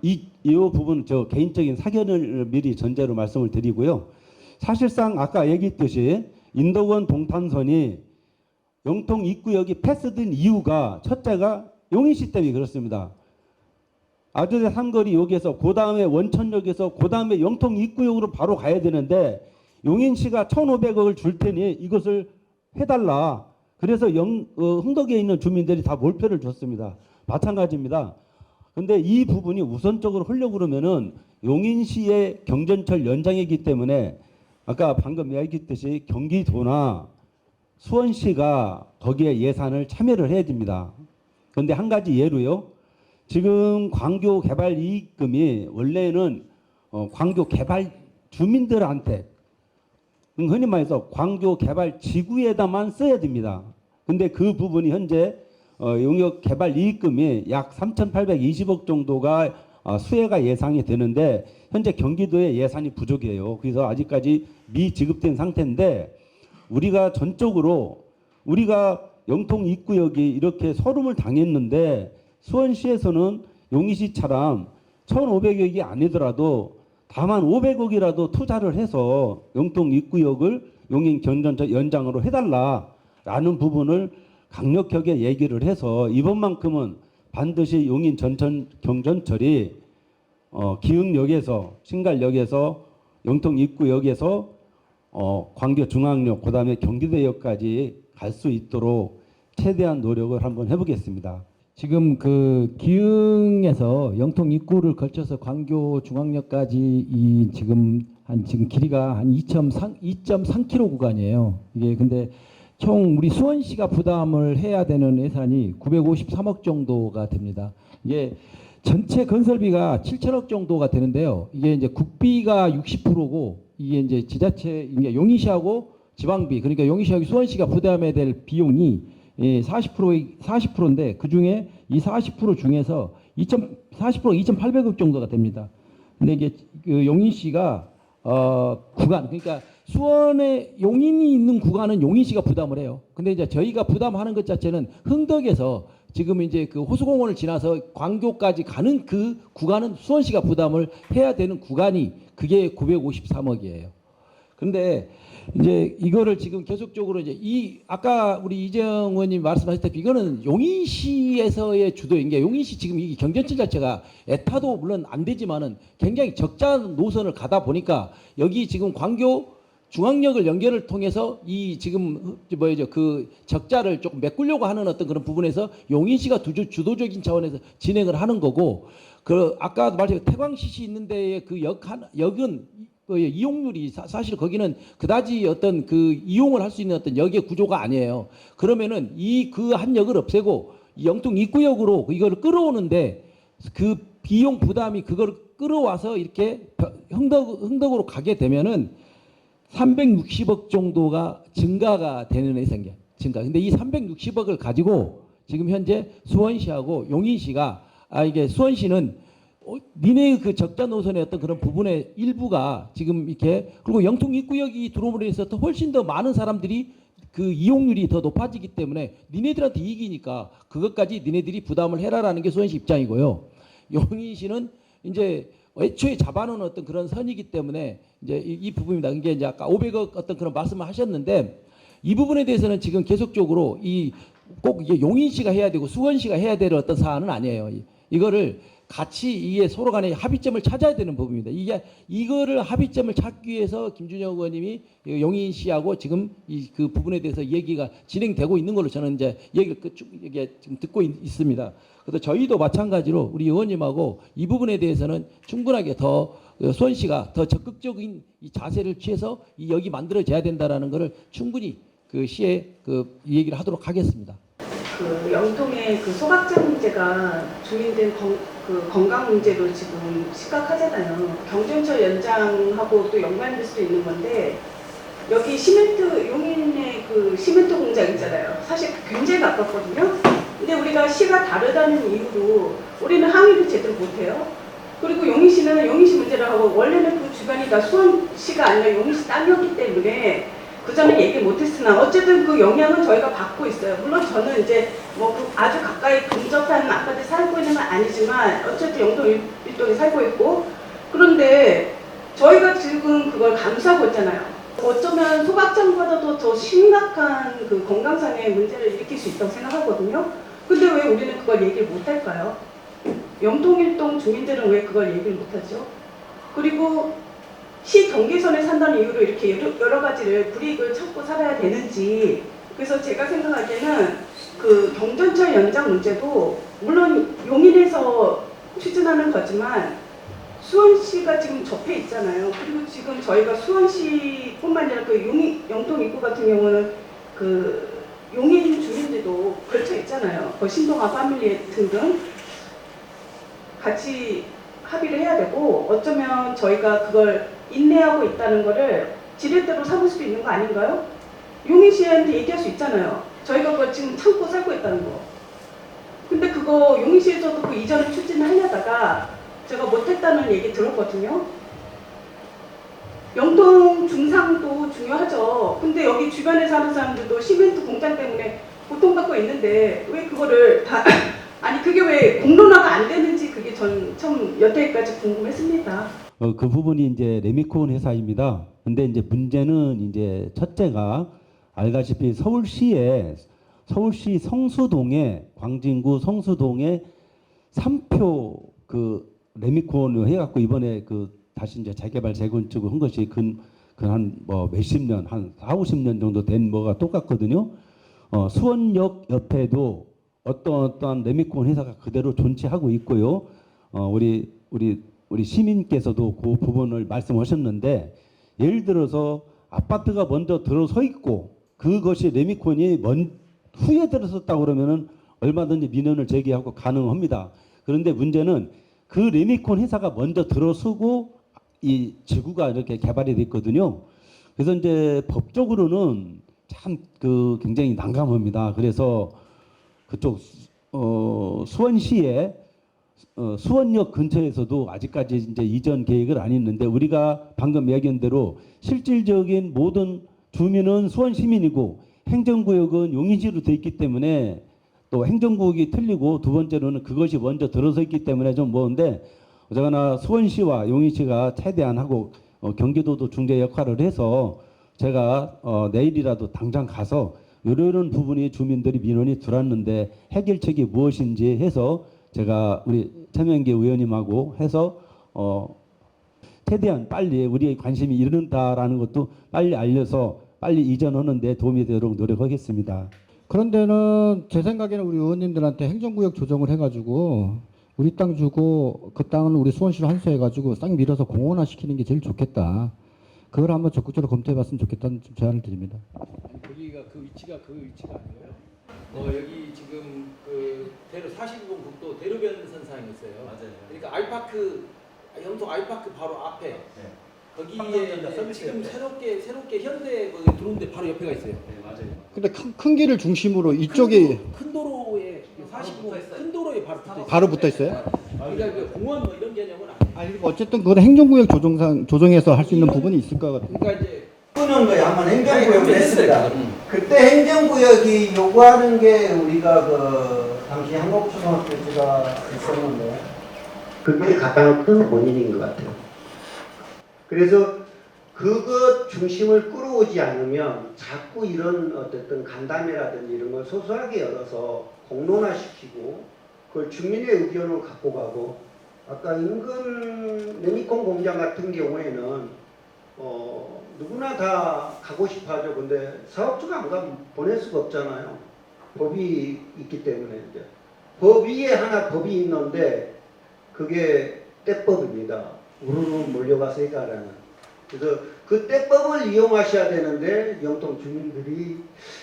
이 부분 저 개인적인 사견을 미리 전제로 말씀을 드리고요. 사실상 아까 얘기했듯이 인덕원 동탄선이 영통 입구역이 패스된 이유가 첫째가 용인시 때문에 그렇습니다. 아주대 삼거리 역에서 그 다음에 원천역에서 그 다음에 영통 입구역으로 바로 가야 되는데 용인시가 1,500억을 줄 테니 이것을 해달라. 그래서 흥덕에 있는 주민들이 다 몰표를 줬습니다. 마찬가지입니다. 근데 이 부분이 우선적으로 하려고 그러면은 용인시의 경전철 연장이기 때문에 아까 방금 이야기했듯이 경기도나 수원시가 거기에 예산을 참여를 해야 됩니다. 그런데 한 가지 예로요. 지금 광교 개발 이익금이 원래는 광교 개발 주민들한테 흔히 말해서 광교 개발 지구에다만 써야 됩니다. 근데 그 부분이 현재 용역 개발 이익금이 약 3,820억 정도가 수혜가 예상이 되는데 현재 경기도의 예산이 부족해요. 그래서 아직까지 미지급된 상태인데 우리가 전적으로 우리가 영통 입구역이 이렇게 서름을 당했는데 수원시에서는 용인시처럼 1,500억이 아니더라도 다만 500억이라도 투자를 해서 영통 입구역을 용인 경전철 연장으로 해달라라는 부분을 강력하게 얘기를 해서 이번만큼은 반드시 용인 경전철이 기흥역에서 신갈역에서 영통 입구역에서 광교중앙역 그다음에 경기도역까지 갈 수 있도록 최대한 노력을 한번 해보겠습니다. 지금 그 기흥에서 영통 입구를 거쳐서 광교 중앙역까지 이 지금 길이가 한 2.3km 구간이에요. 이게 근데 총 우리 수원시가 부담을 해야 되는 예산이 953억 정도가 됩니다. 이게 전체 건설비가 7천억 정도가 되는데요. 이게 이제 국비가 60%고 이게 이제 지자체 이게 용인시하고 지방비 그러니까 용인시하고 수원시가 부담해야 될 비용이 40%인데 그 중에 이 40% 중에서 2,800억 정도가 됩니다. 근데 이게 그 용인시가 구간 그러니까 수원에 용인이 있는 구간은 용인시가 부담을 해요. 근데 이제 저희가 부담하는 것 자체는 흥덕에서 지금 이제 그 호수공원을 지나서 광교까지 가는 그 구간은 수원시가 부담을 해야 되는 구간이 그게 953억이에요. 근데 이제 이거를 지금 계속적으로 이제 이 아까 우리 이재영 의원님 말씀하셨다시피 이거는 용인시에서의 주도인 게 용인시 지금 이 경전철 자체가 에타도 물론 안 되지만은 굉장히 적자 노선을 가다 보니까 여기 지금 광교 중앙역을 연결을 통해서 이 지금 뭐죠 그 적자를 조금 메꾸려고 하는 어떤 그런 부분에서 용인시가 주도적인 차원에서 진행을 하는 거고 그 아까도 말했지만 태광시시 있는 데에 그 역은 이용률이 사실 거기는 그다지 어떤 그 이용을 할 수 있는 어떤 역의 구조가 아니에요. 그러면은 이 그 한 역을 없애고 영통 입구역으로 이거를 끌어오는데 그 비용 부담이 그걸 끌어와서 이렇게 흥덕으로 가게 되면은 360억 정도가 증가가 되는 예상이야. 증가. 근데 이 360억을 가지고 지금 현재 수원시하고 용인시가 이게 수원시는 니네 그 적자 노선의 어떤 그런 부분의 일부가 지금 이렇게 그리고 영통 입구역이 들어옴으로 해서 더 훨씬 더 많은 사람들이 그 이용률이 더 높아지기 때문에 니네들한테 이익이니까 그것까지 니네들이 부담을 해라라는 게 수원시 입장이고요. 용인시는 이제 애초에 잡아놓은 어떤 그런 선이기 때문에 이제 이 부분입니다. 이게 이제 아까 500억 어떤 그런 말씀을 하셨는데 이 부분에 대해서는 지금 계속적으로 꼭 이게 용인시가 해야 되고 수원시가 해야 될 어떤 사안은 아니에요. 이거를 같이 이게 서로 간에 합의점을 찾아야 되는 부분입니다. 이거를 합의점을 찾기 위해서 김준영 의원님이 용인 씨하고 지금 그 부분에 대해서 얘기가 진행되고 있는 걸로 저는 이제 얘기를 이게 지금 듣고 있습니다. 그래서 저희도 마찬가지로 우리 의원님하고 이 부분에 대해서는 충분하게 더 수원 씨가 더 적극적인 이 자세를 취해서 여기 만들어져야 된다라는 것을 충분히 그 시에 이 얘기를 하도록 하겠습니다. 그 영통의 그 소각장 문제가 주민들 건강 문제도 지금 심각하잖아요. 경전철 연장하고 또 연관될 수도 있는 건데 여기 시멘트 용인의 그 시멘트 공장 있잖아요. 사실 굉장히 가깝거든요. 근데 우리가 시가 다르다는 이유로 우리는 항의를 제대로 못해요. 그리고 용인시는 용인시 문제를 하고 원래는 그 주변이 다 수원시가 아니라 용인시 땅이었기 때문에 그 전에 얘기 못했으나 어쨌든 그 영향은 저희가 받고 있어요. 물론 저는 이제 뭐 아주 가까이 근접한 아파트에 살고 있는 건 아니지만 어쨌든 영동 일동에 살고 있고 그런데 저희가 지금 그걸 감수하고 있잖아요. 어쩌면 소각장보다도 더 심각한 그 건강상의 문제를 일으킬 수 있다고 생각하거든요. 근데 왜 우리는 그걸 얘기를 못할까요? 영동일동 주민들은 왜 그걸 얘기를 못하죠? 그리고 시 경계선에 산다는 이유로 이렇게 여러 가지를 불이익을 참고 살아야 되는지. 그래서 제가 생각하기에는 그 경전철 연장 문제도 물론 용인에서 추진하는 거지만 수원시가 지금 접해 있잖아요. 그리고 지금 저희가 수원시뿐만 아니라 그 영동 입구 같은 경우는 그 용인 주민들도 걸쳐 있잖아요. 그 신동아 파밀리 등등 같이 합의를 해야 되고 어쩌면 저희가 그걸 인내하고 있다는 거를 지렛대로 삼을 수도 있는 거 아닌가요? 용인시한테 얘기할 수 있잖아요. 저희가 그걸 지금 참고 살고 있다는 거. 근데 그거 용인시에서도 그 이전에 추진을 하려다가 제가 못했다는 얘기 들었거든요. 영동 중상도 중요하죠. 근데 여기 주변에 사는 사람들도 시멘트 공장 때문에 고통받고 있는데 왜 그거를 다 아니 그게 왜 공론화가 안 되는지 그게 전 처음 여태까지 궁금했습니다. 그 부분이 이제 레미콘 회사입니다. 근데 이제 문제는 이제 첫째가 알다시피 서울시 성수동에 광진구 성수동에 3표 그 레미콘을 해갖고 이번에 그 다시 이제 재개발 재건축을 한 것이 한 뭐 몇십 년, 한 4, 50년 정도 된 뭐가 똑같거든요. 수원역 옆에도 어떠한 레미콘 회사가 그대로 존재하고 있고요. 우리 시민께서도 그 부분을 말씀하셨는데 예를 들어서 아파트가 먼저 들어서 있고 그것이 레미콘이 후에 들어섰다고 그러면은 얼마든지 민원을 제기하고 가능합니다. 그런데 문제는 그 레미콘 회사가 먼저 들어서고 이 지구가 이렇게 개발이 됐거든요. 그래서 이제 법적으로는 참 굉장히 난감합니다. 그래서 그쪽 수원시에 수원역 근처에서도 아직까지 이제 이전 계획을 안 했는데 우리가 방금 얘기한 대로 실질적인 모든 주민은 수원 시민이고 행정구역은 용인시로 돼 있기 때문에 또 행정구역이 틀리고 두 번째로는 그것이 먼저 들어서 있기 때문에 좀 뭐인데 어쨌거나 수원시와 용인시가 최대한 하고 경기도도 중재 역할을 해서 제가 내일이라도 당장 가서 이런 부분이 주민들이 민원이 들어왔는데 해결책이 무엇인지 해서 제가 우리 최명기 의원님하고 해서 최대한 빨리 우리의 관심이 이른다라는 것도 빨리 알려서 빨리 이전하는 데 도움이 되도록 노력하겠습니다. 그런데는 제 생각에는 우리 의원님들한테 행정구역 조정을 해가지고 우리 땅 주고 그 땅은 우리 수원시로 환수해가지고 싹 밀어서 공원화 시키는 게 제일 좋겠다. 그걸 한번 적극적으로 검토해봤으면 좋겠다는 좀 제안을 드립니다. 거기가 그 위치가 아니고요. 여기 지금 그 42번 국도 대로변 선상이 있어요. 맞아요. 그러니까 아이파크 영통 아이파크 바로 앞에 거기에 삼성전자 지금 서비스 새롭게 현대 들어오는데 바로 옆에가 있어요. 네, 맞아요. 근데 큰 길을 중심으로 이쪽이 큰 도로에 45번 큰 도로에 바로 붙어 있어요. 바로 붙어 있어요? 그러니까 그 공원 뭐 이런 개념은 아니에요. 어쨌든 그건 행정구역 조정해서 할 수 있는 부분이 있을 것 같아요. 그러니까 이제 끄는 거에 한번 행정구역을 했습니다. 그때 행정구역이 요구하는 게 우리가 그 당시 한국초등학교가 있었는데 그게 가장 큰 원인인 것 같아요. 그래서 그것 중심을 끌어오지 않으면 자꾸 이런 어쨌든 간담회라든지 이런 걸 소소하게 열어서 공론화시키고 그걸 주민의 의견을 갖고 가고 아까 인근 레미콘 공장 같은 경우에는 누구나 다 가고 싶어 하죠. 근데 사업주가 안 가면 보낼 수가 없잖아요. 법이 있기 때문에 이제 법 위에 하나 법이 있는데 그게 떼법입니다. 우르르 몰려가서 해가라는. 그래서 그 떼법을 이용하셔야 되는데 영통 주민들이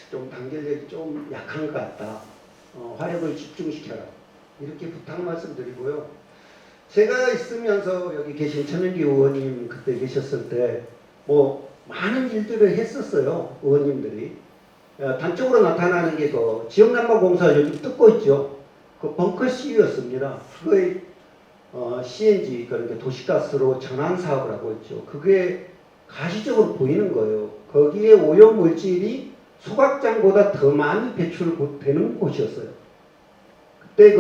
좀 단결력이 좀 약한 것 같다. 화력을 집중시켜라. 이렇게 부탁 말씀드리고요. 제가 있으면서 여기 계신 천연기 의원님 그때 계셨을 때 뭐 많은 일들을 했었어요. 의원님들이. 단적으로 나타나는 게 그 지역난방공사 요즘 뜯고 있죠. 그 벙커 CU였습니다. 그거의 CNG 그러니까 도시가스로 전환 사업을 하고 있죠. 그게 가시적으로 보이는 거예요. 거기에 오염물질이 소각장보다 더 많이 배출되는 곳이었어요. 그때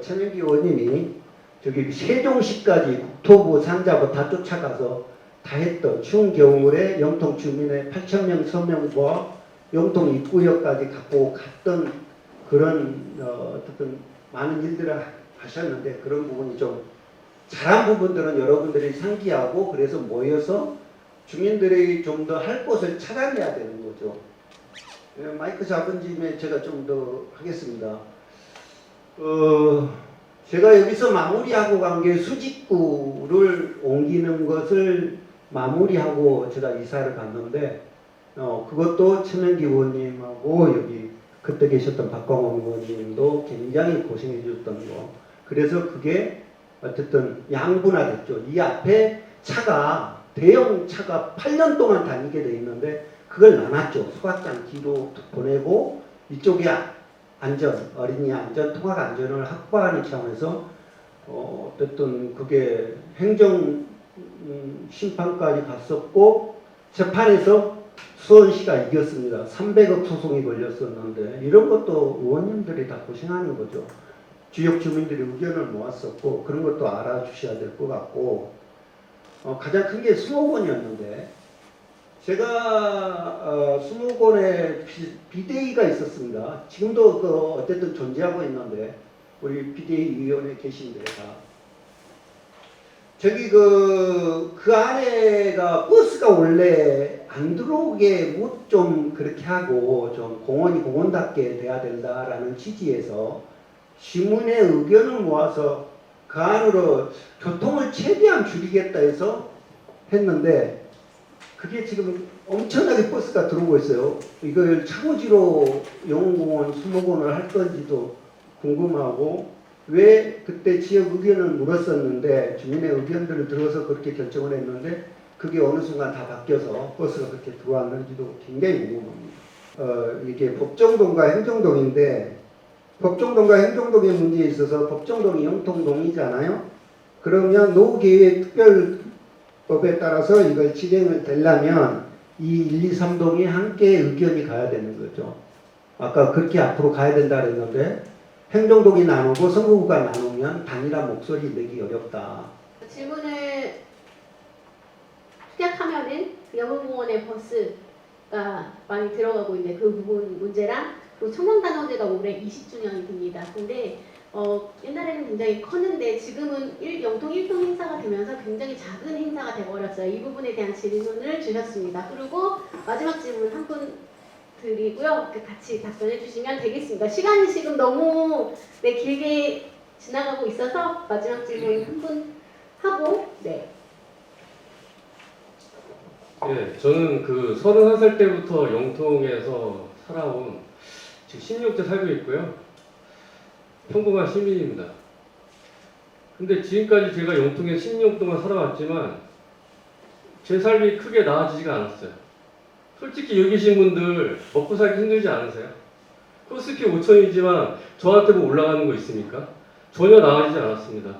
천연기 의원님이 저기 세종시까지 국토부 산자부 다 쫓아가서 다 했던 추운 겨울에 영통 주민의 8,000명 서명과 영통 입구역까지 갖고 갔던 그런 어떤 많은 일들을 하셨는데 그런 부분이 좀 잘한 부분들은 여러분들이 상기하고 그래서 모여서 주민들이 좀 더 할 곳을 찾아내야 되는 거죠. 마이크 잡은 짐에 제가 좀 더 하겠습니다. 제가 여기서 마무리하고 간 게 수직구를 옮기는 것을 마무리하고 제가 이사를 갔는데 그것도 천연기 의원님하고 여기 그때 계셨던 박광원 의원님도 굉장히 고생해 주셨던 거. 그래서 그게 어쨌든 양분화됐죠. 이 앞에 차가 대형 차가 8년 동안 다니게 돼 있는데 그걸 나눴죠. 소각장 뒤로 보내고 이쪽에 안전, 어린이 안전, 통학 안전을 확보하는 차원에서 어쨌든 그게 행정 심판까지 갔었고 재판에서 수원시가 이겼습니다. 300억 소송이 걸렸었는데 이런 것도 의원님들이 다 고생하는 거죠. 지역 주민들이 의견을 모았었고 그런 것도 알아주셔야 될 것 같고 가장 큰 게 수목원이었는데 제가 수목원에 비대위가 있었습니다. 지금도 어쨌든 존재하고 있는데 우리 비대위 위원회 계신데 저기 그 안에가 버스가 원래 안 들어오게 못 좀 그렇게 하고 좀 공원이 공원답게 돼야 된다라는 취지에서 시민의 의견을 모아서 그 안으로 교통을 최대한 줄이겠다 해서 했는데 그게 지금 엄청나게 버스가 들어오고 있어요. 이걸 차고지로 영웅공원, 수목원을 할 건지도 궁금하고 왜 그때 지역 의견을 물었었는데 주민의 의견들을 들어서 그렇게 결정을 했는데 그게 어느 순간 다 바뀌어서 버스가 그렇게 들어왔는지도 굉장히 궁금합니다. 이게 법정동과 행정동인데 법정동과 행정동의 문제에 있어서 법정동이 영통동이잖아요. 그러면 노후계획특별법에 따라서 이걸 진행을 되려면 이 1, 2, 3동이 함께 의견이 가야 되는 거죠. 아까 그렇게 앞으로 가야 된다 그랬는데 행정동이 나누고 선거구가 나누면 단일화 목소리 내기 어렵다. 질문을 시작하면은 영흥공원에 버스가 많이 들어가고 있는데 그 부분 문제랑 그리고 청년단원제가 올해 20주년이 됩니다. 근데 옛날에는 굉장히 컸는데 지금은 영통 1동 행사가 되면서 굉장히 작은 행사가 돼버렸어요. 이 부분에 대한 질문을 주셨습니다. 그리고 마지막 질문 한 분 드리고요. 같이 답변해 주시면 되겠습니다. 시간이 지금 너무 길게 지나가고 있어서 마지막 질문 한 분 하고 예, 저는 그 31살 때부터 영통에서 살아온 지금 16대 살고 있고요. 평범한 시민입니다. 근데 지금까지 제가 영통에 16년 동안 살아왔지만 제 삶이 크게 나아지지가 않았어요. 솔직히 여기 계신 분들 먹고 살기 힘들지 않으세요? 코스피 5천이지만 저한테 뭐 올라가는 거 있습니까? 전혀 나아지지 않았습니다.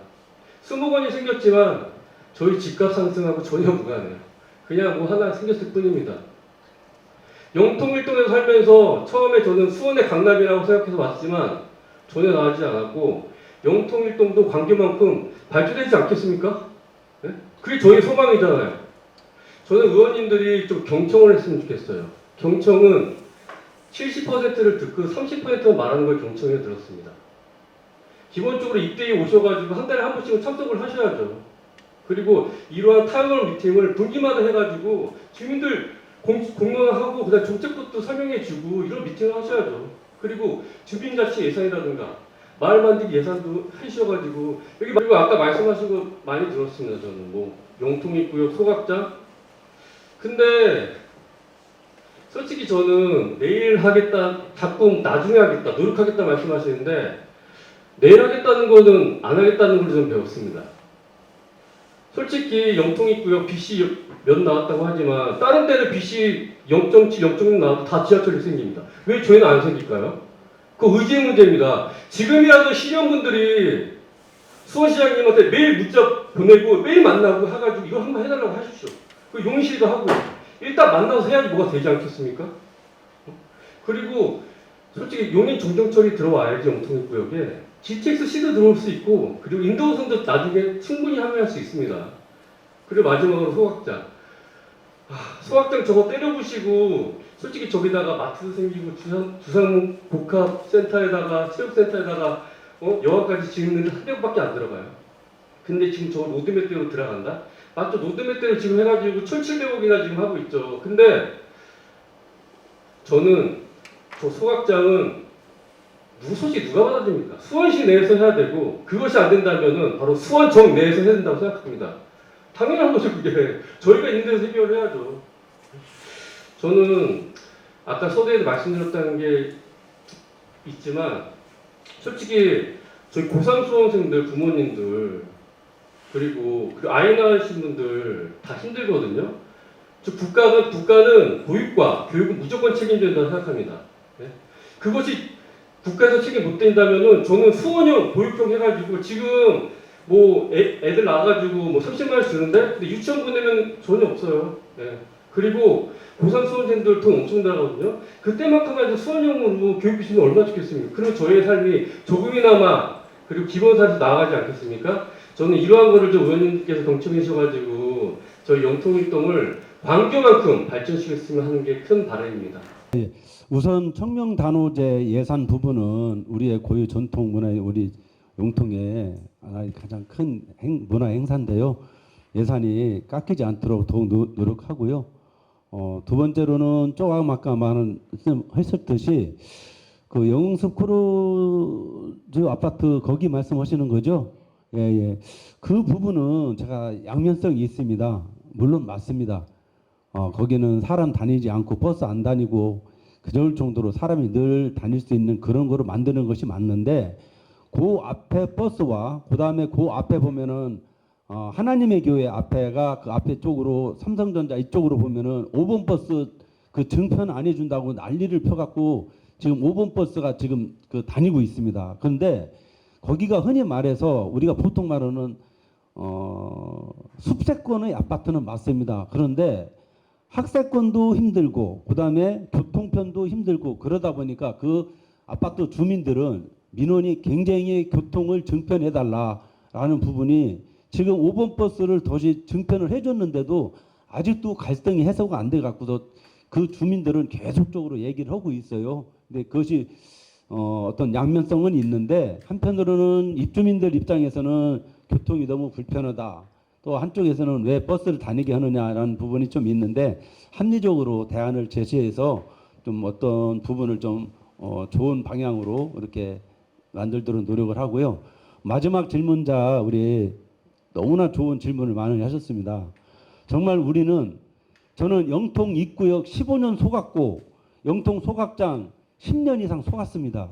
수목원이 생겼지만 저희 집값 상승하고 전혀 무관해요. 그냥 뭐 하나 생겼을 뿐입니다. 영통 1동에서 살면서 처음에 저는 수원의 강남이라고 생각해서 왔지만 전혀 나아지지 않았고 영통 1동도 관계만큼 발전되지 않겠습니까? 네? 그게 저희 소망이잖아요. 저는 의원님들이 좀 경청을 했으면 좋겠어요. 경청은 70%를 듣고 30%만 말하는 걸 경청해 들었습니다. 기본적으로 입대에 오셔가지고 한 달에 한 번씩은 참석을 하셔야죠. 그리고 이러한 타운홀 미팅을 분기마다 해가지고 주민들 공론하고 그다음 정책부터 설명해주고 이런 미팅을 하셔야죠. 그리고 주민자치 예산이라든가 마을 만들기 예산도 하셔가지고 여기 그리고 아까 말씀하신 거 많이 들었습니다. 저는 뭐 영통입구역 소각장. 근데 솔직히 저는 내일 하겠다, 자꾸 나중에 하겠다, 노력하겠다 말씀하시는데 내일 하겠다는 거는 안 하겠다는 걸 좀 배웠습니다. 솔직히 영통입구역 BC 몇 나왔다고 하지만 다른 데는 BC 0.7, 0.6 나와도 다 지하철이 생깁니다. 왜 저희는 안 생길까요? 그 의지의 문제입니다. 지금이라도 시민분들이 수원시장님한테 매일 문자 보내고 매일 만나고 해가지고 이거 한번 해달라고 하십시오. 그 용인시도 하고 일단 만나서 해야지 뭐가 되지 않겠습니까? 그리고 솔직히 용인 정정철이 들어와야지 영통입구역에 GTX C도 들어올 수 있고 그리고 인도선도 나중에 충분히 합류할 수 있습니다. 그리고 마지막으로 소각장. 소각장 저거 때려부시고 솔직히 저기다가 마트도 생기고 주상 복합센터에다가 체육센터에다가 여가까지 짓는데 한 대밖에 안 들어가요. 근데 지금 저 로드맵대로 들어간다? 맞죠? 로드맵대로 지금 해가지고 1,700억이나 지금 하고 있죠. 근데 저는 저 소각장은 솔직히 누가 받아줍니까? 수원시 내에서 해야 되고 그것이 안 된다면은 바로 수원정 내에서 해야 된다고 생각합니다. 당연한 거죠 그게. 저희가 있는 데서 해결을 해야죠. 저는 아까 서두에도 말씀드렸다는 게 있지만 솔직히 저희 고3 수험생들 부모님들 그리고 아이 낳으신 분들 다 힘들거든요. 국가는 보육과 교육은 무조건 책임진다고 생각합니다. 네? 그것이 국가에서 책임 못 진다면은 저는 수원형 보육형 해가지고 지금 뭐 애들 나와가지고 뭐 30만 원씩 주는데 근데 유치원 보내면 전혀 없어요. 네. 그리고 고3 수험생들 돈 엄청 나가거든요. 그때만큼 해도 수원형으로 교육비 주면 얼마나 좋겠습니까? 그러면 저희의 삶이 조금이나마 그리고 기본사에서 나아가지 않겠습니까? 저는 이러한 거를 좀 의원님께서 경청해 주셔가지고 저희 영통일동을 광교만큼 발전시켰으면 하는 게 큰 바람입니다. 우선 청명단오제 예산 부분은 우리의 고유 전통 문화의 우리 영통의 하나의 가장 큰 문화 행사인데요. 예산이 깎이지 않도록 더욱 노력하고요. 두 번째로는 조금 아까 말했었듯이 그 영흥숲 크루즈 아파트 거기 말씀하시는 거죠? 예. 그 부분은 제가 양면성이 있습니다. 물론 맞습니다. 거기는 사람 다니지 않고 버스 안 다니고 그럴 정도로 사람이 늘 다닐 수 있는 그런 거로 만드는 것이 맞는데 그 앞에 버스와 그 다음에 그 앞에 보면은 하나님의 교회 앞에가 그 앞에 쪽으로 삼성전자 이쪽으로 보면은 5번 버스 그 증편 안 해준다고 난리를 펴갖고 지금 5번 버스가 지금 그 다니고 있습니다. 그런데 거기가 흔히 말해서 우리가 보통 말하는 숲세권의 아파트는 맞습니다. 그런데 학세권도 힘들고 그다음에 교통편도 힘들고 그러다 보니까 그 아파트 주민들은 민원이 굉장히 교통을 증편해달라라는 부분이 지금 5번 버스를 다시 증편을 해줬는데도 아직도 갈등이 해소가 안 돼 갖고서 그 주민들은 계속적으로 얘기를 하고 있어요. 근데 그것이 어떤 양면성은 있는데 한편으로는 입주민들 입장에서는 교통이 너무 불편하다. 또 한쪽에서는 왜 버스를 다니게 하느냐라는 부분이 좀 있는데 합리적으로 대안을 제시해서 좀 어떤 부분을 좀 좋은 방향으로 이렇게 만들도록 노력을 하고요. 마지막 질문자 우리 너무나 좋은 질문을 많이 하셨습니다. 정말 저는 영통 입구역 15년 속았고 영통 소각장 10년 이상 속았습니다.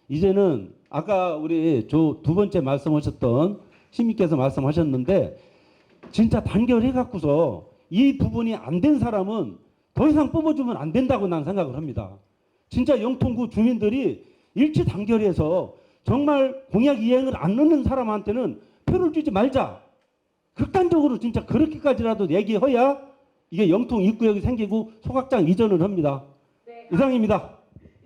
이제는 아까 우리 두 번째 말씀하셨던 시민께서 말씀하셨는데 진짜 단결해 갖고서 이 부분이 안 된 사람은 더 이상 뽑아주면 안 된다고 난 생각을 합니다. 진짜 영통구 주민들이 일치 단결해서 정말 공약 이행을 안 넣는 사람한테는 표를 주지 말자. 극단적으로 진짜 그렇게까지라도 얘기해야 이게 영통 입구역이 생기고 소각장 이전을 합니다. 네. 이상입니다.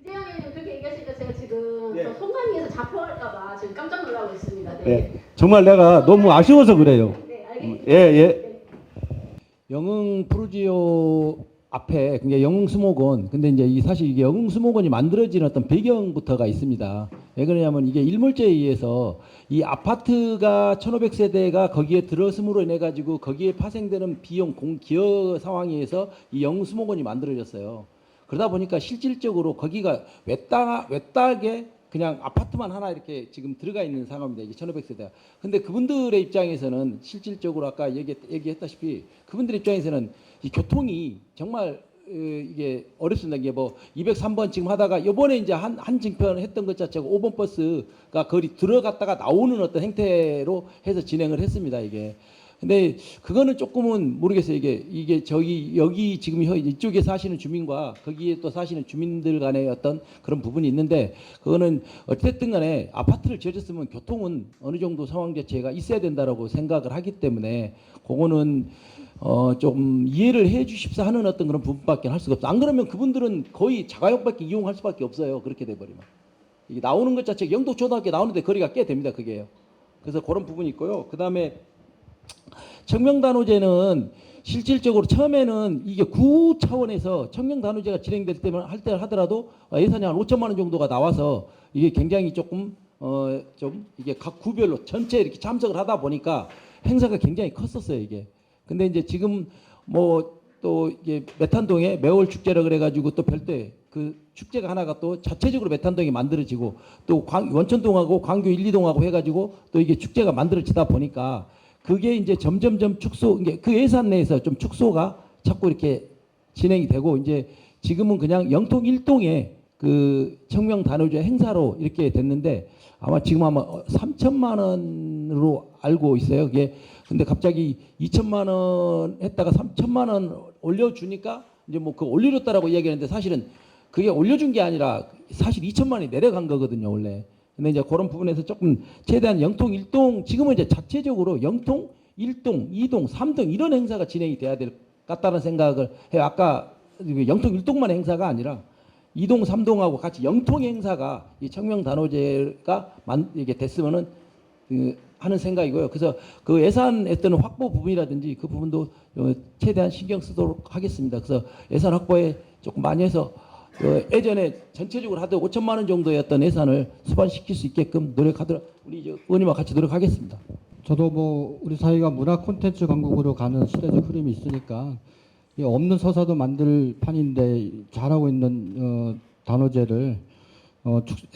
이재영 의원님 그렇게 얘기하시니까 제가 지금 네. 저 송강리에서 잡혀갈까봐 지금 깜짝 놀라고 있습니다. 네. 네. 정말 내가 너무 아쉬워서 그래요. 네, 알겠습니다. 예. 영흥 프루지오 앞에 그게 영흥수목원, 근데 이제 이 사실 이게 영흥수목원이 만들어진 어떤 배경부터가 있습니다. 왜 그러냐면 이게 일몰제에 의해서 이 아파트가 1500세대가 거기에 들어섬으로 인해 가지고 거기에 파생되는 비용 기여 상황에 의해서 이 영흥수목원이 만들어졌어요. 그러다 보니까 실질적으로 거기가 외딴에 그냥 아파트만 하나 이렇게 지금 들어가 있는 상황입니다. 이게 1500세대가. 근데 그분들의 입장에서는 실질적으로 아까 얘기했다시피 그분들 입장에서는 이 교통이 정말 이게 어렵습니다. 이게 뭐 203번 지금 하다가 요번에 이제 한 증편 했던 것 자체가 5번 버스가 거리 들어갔다가 나오는 어떤 행태로 해서 진행을 했습니다. 이게. 근데 그거는 조금은 모르겠어요. 이게 여기 지금 이쪽에 사시는 주민과 거기에 또 사시는 주민들 간의 어떤 그런 부분이 있는데 그거는 어쨌든 간에 아파트를 지어졌으면 교통은 어느 정도 상황 자체가 있어야 된다라고 생각을 하기 때문에 그거는 좀 이해를 해 주십사 하는 어떤 그런 부분밖에 할 수가 없어. 안 그러면 그분들은 거의 자가용밖에 이용할 수밖에 없어요. 그렇게 돼버리면. 이게 나오는 것 자체가 영도초등학교 나오는데 거리가 꽤 됩니다. 그게요. 그래서 그런 부분이 있고요. 그 다음에 청명단오제는 실질적으로 처음에는 이게 구 차원에서 청명단오제가 진행될 때만 하더라도 예산이 한 5천만 원 정도가 나와서 이게 굉장히 조금 좀 이게 각 구별로 전체 이렇게 참석을 하다 보니까 행사가 굉장히 컸었어요 이게. 근데 이제 지금 뭐 또 이게 메탄동에 매월 축제라 그래가지고 또 별도의 그 축제가 하나가 또 자체적으로 메탄동이 만들어지고 또 원천동하고 광교 1, 2동하고 해가지고 또 이게 축제가 만들어지다 보니까 그게 이제 점점점 축소, 이게 그 예산 내에서 좀 축소가 자꾸 이렇게 진행이 되고 이제 지금은 그냥 영통 1동에 그 청명단오제 행사로 이렇게 됐는데 아마 지금 아마 3천만 원으로 알고 있어요. 그게 근데 갑자기 2천만 원 했다가 3천만 원 올려주니까 이제 뭐 그 올려줬다라고 이야기하는데 사실은 그게 올려준 게 아니라 사실 2천만 원이 내려간 거거든요 원래. 근데 이제 그런 부분에서 조금 최대한 영통 1동 지금은 이제 자체적으로 영통 1동, 2동, 3동 이런 행사가 진행이 돼야 될 것 같다는 생각을 해요. 아까 영통 1동만 행사가 아니라 2동, 3동하고 같이 영통 행사가 이 청명단오제가 이게 됐으면은 하는 생각이고요. 그래서 그 예산했던 확보 부분이라든지 그 부분도 최대한 신경 쓰도록 하겠습니다. 그래서 예산 확보에 조금 많이 해서 예전에 전체적으로 하던 5천만 원 정도의 어떤 예산을 수반시킬 수 있게끔 노력하도록 우리 의원님과 같이 노력하겠습니다. 저도 뭐 우리 사회가 문화 콘텐츠 강국으로 가는 시대적 흐름이 있으니까 없는 서사도 만들 판인데 잘하고 있는 단오제를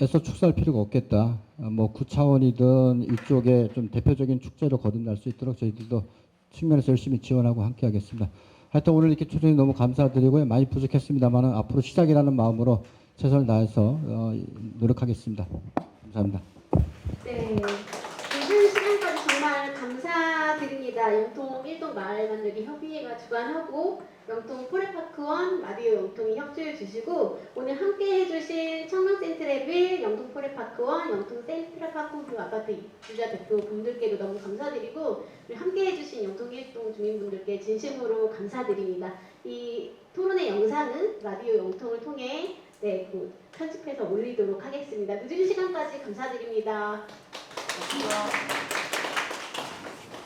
애써 축소할 필요가 없겠다. 뭐 구차원이든 이쪽에 좀 대표적인 축제로 거듭날 수 있도록 저희들도 측면에서 열심히 지원하고 함께하겠습니다. 하여튼 오늘 이렇게 출연해 너무 감사드리고요. 많이 부족했습니다만 앞으로 시작이라는 마음으로 최선을 다해서 노력하겠습니다. 감사합니다. 네. 한 시간까지 정말 감사드립니다. 영통 1동 마을 만들기 협의회가 주관하고 영통 포레파크원 라디오 영통이 협조해 주시고 오늘 함께 해주신 청명센트레빌 영통 포레파크원 영통 센트럴파크 아파트 주자 대표 분들께도 너무 감사드리고 함께 해주신 영통 1동 주민분들께 진심으로 감사드립니다. 이 토론의 영상은 라디오 영통을 통해 편집해서 올리도록 하겠습니다. 늦은 시간까지 감사드립니다. 고맙습니다.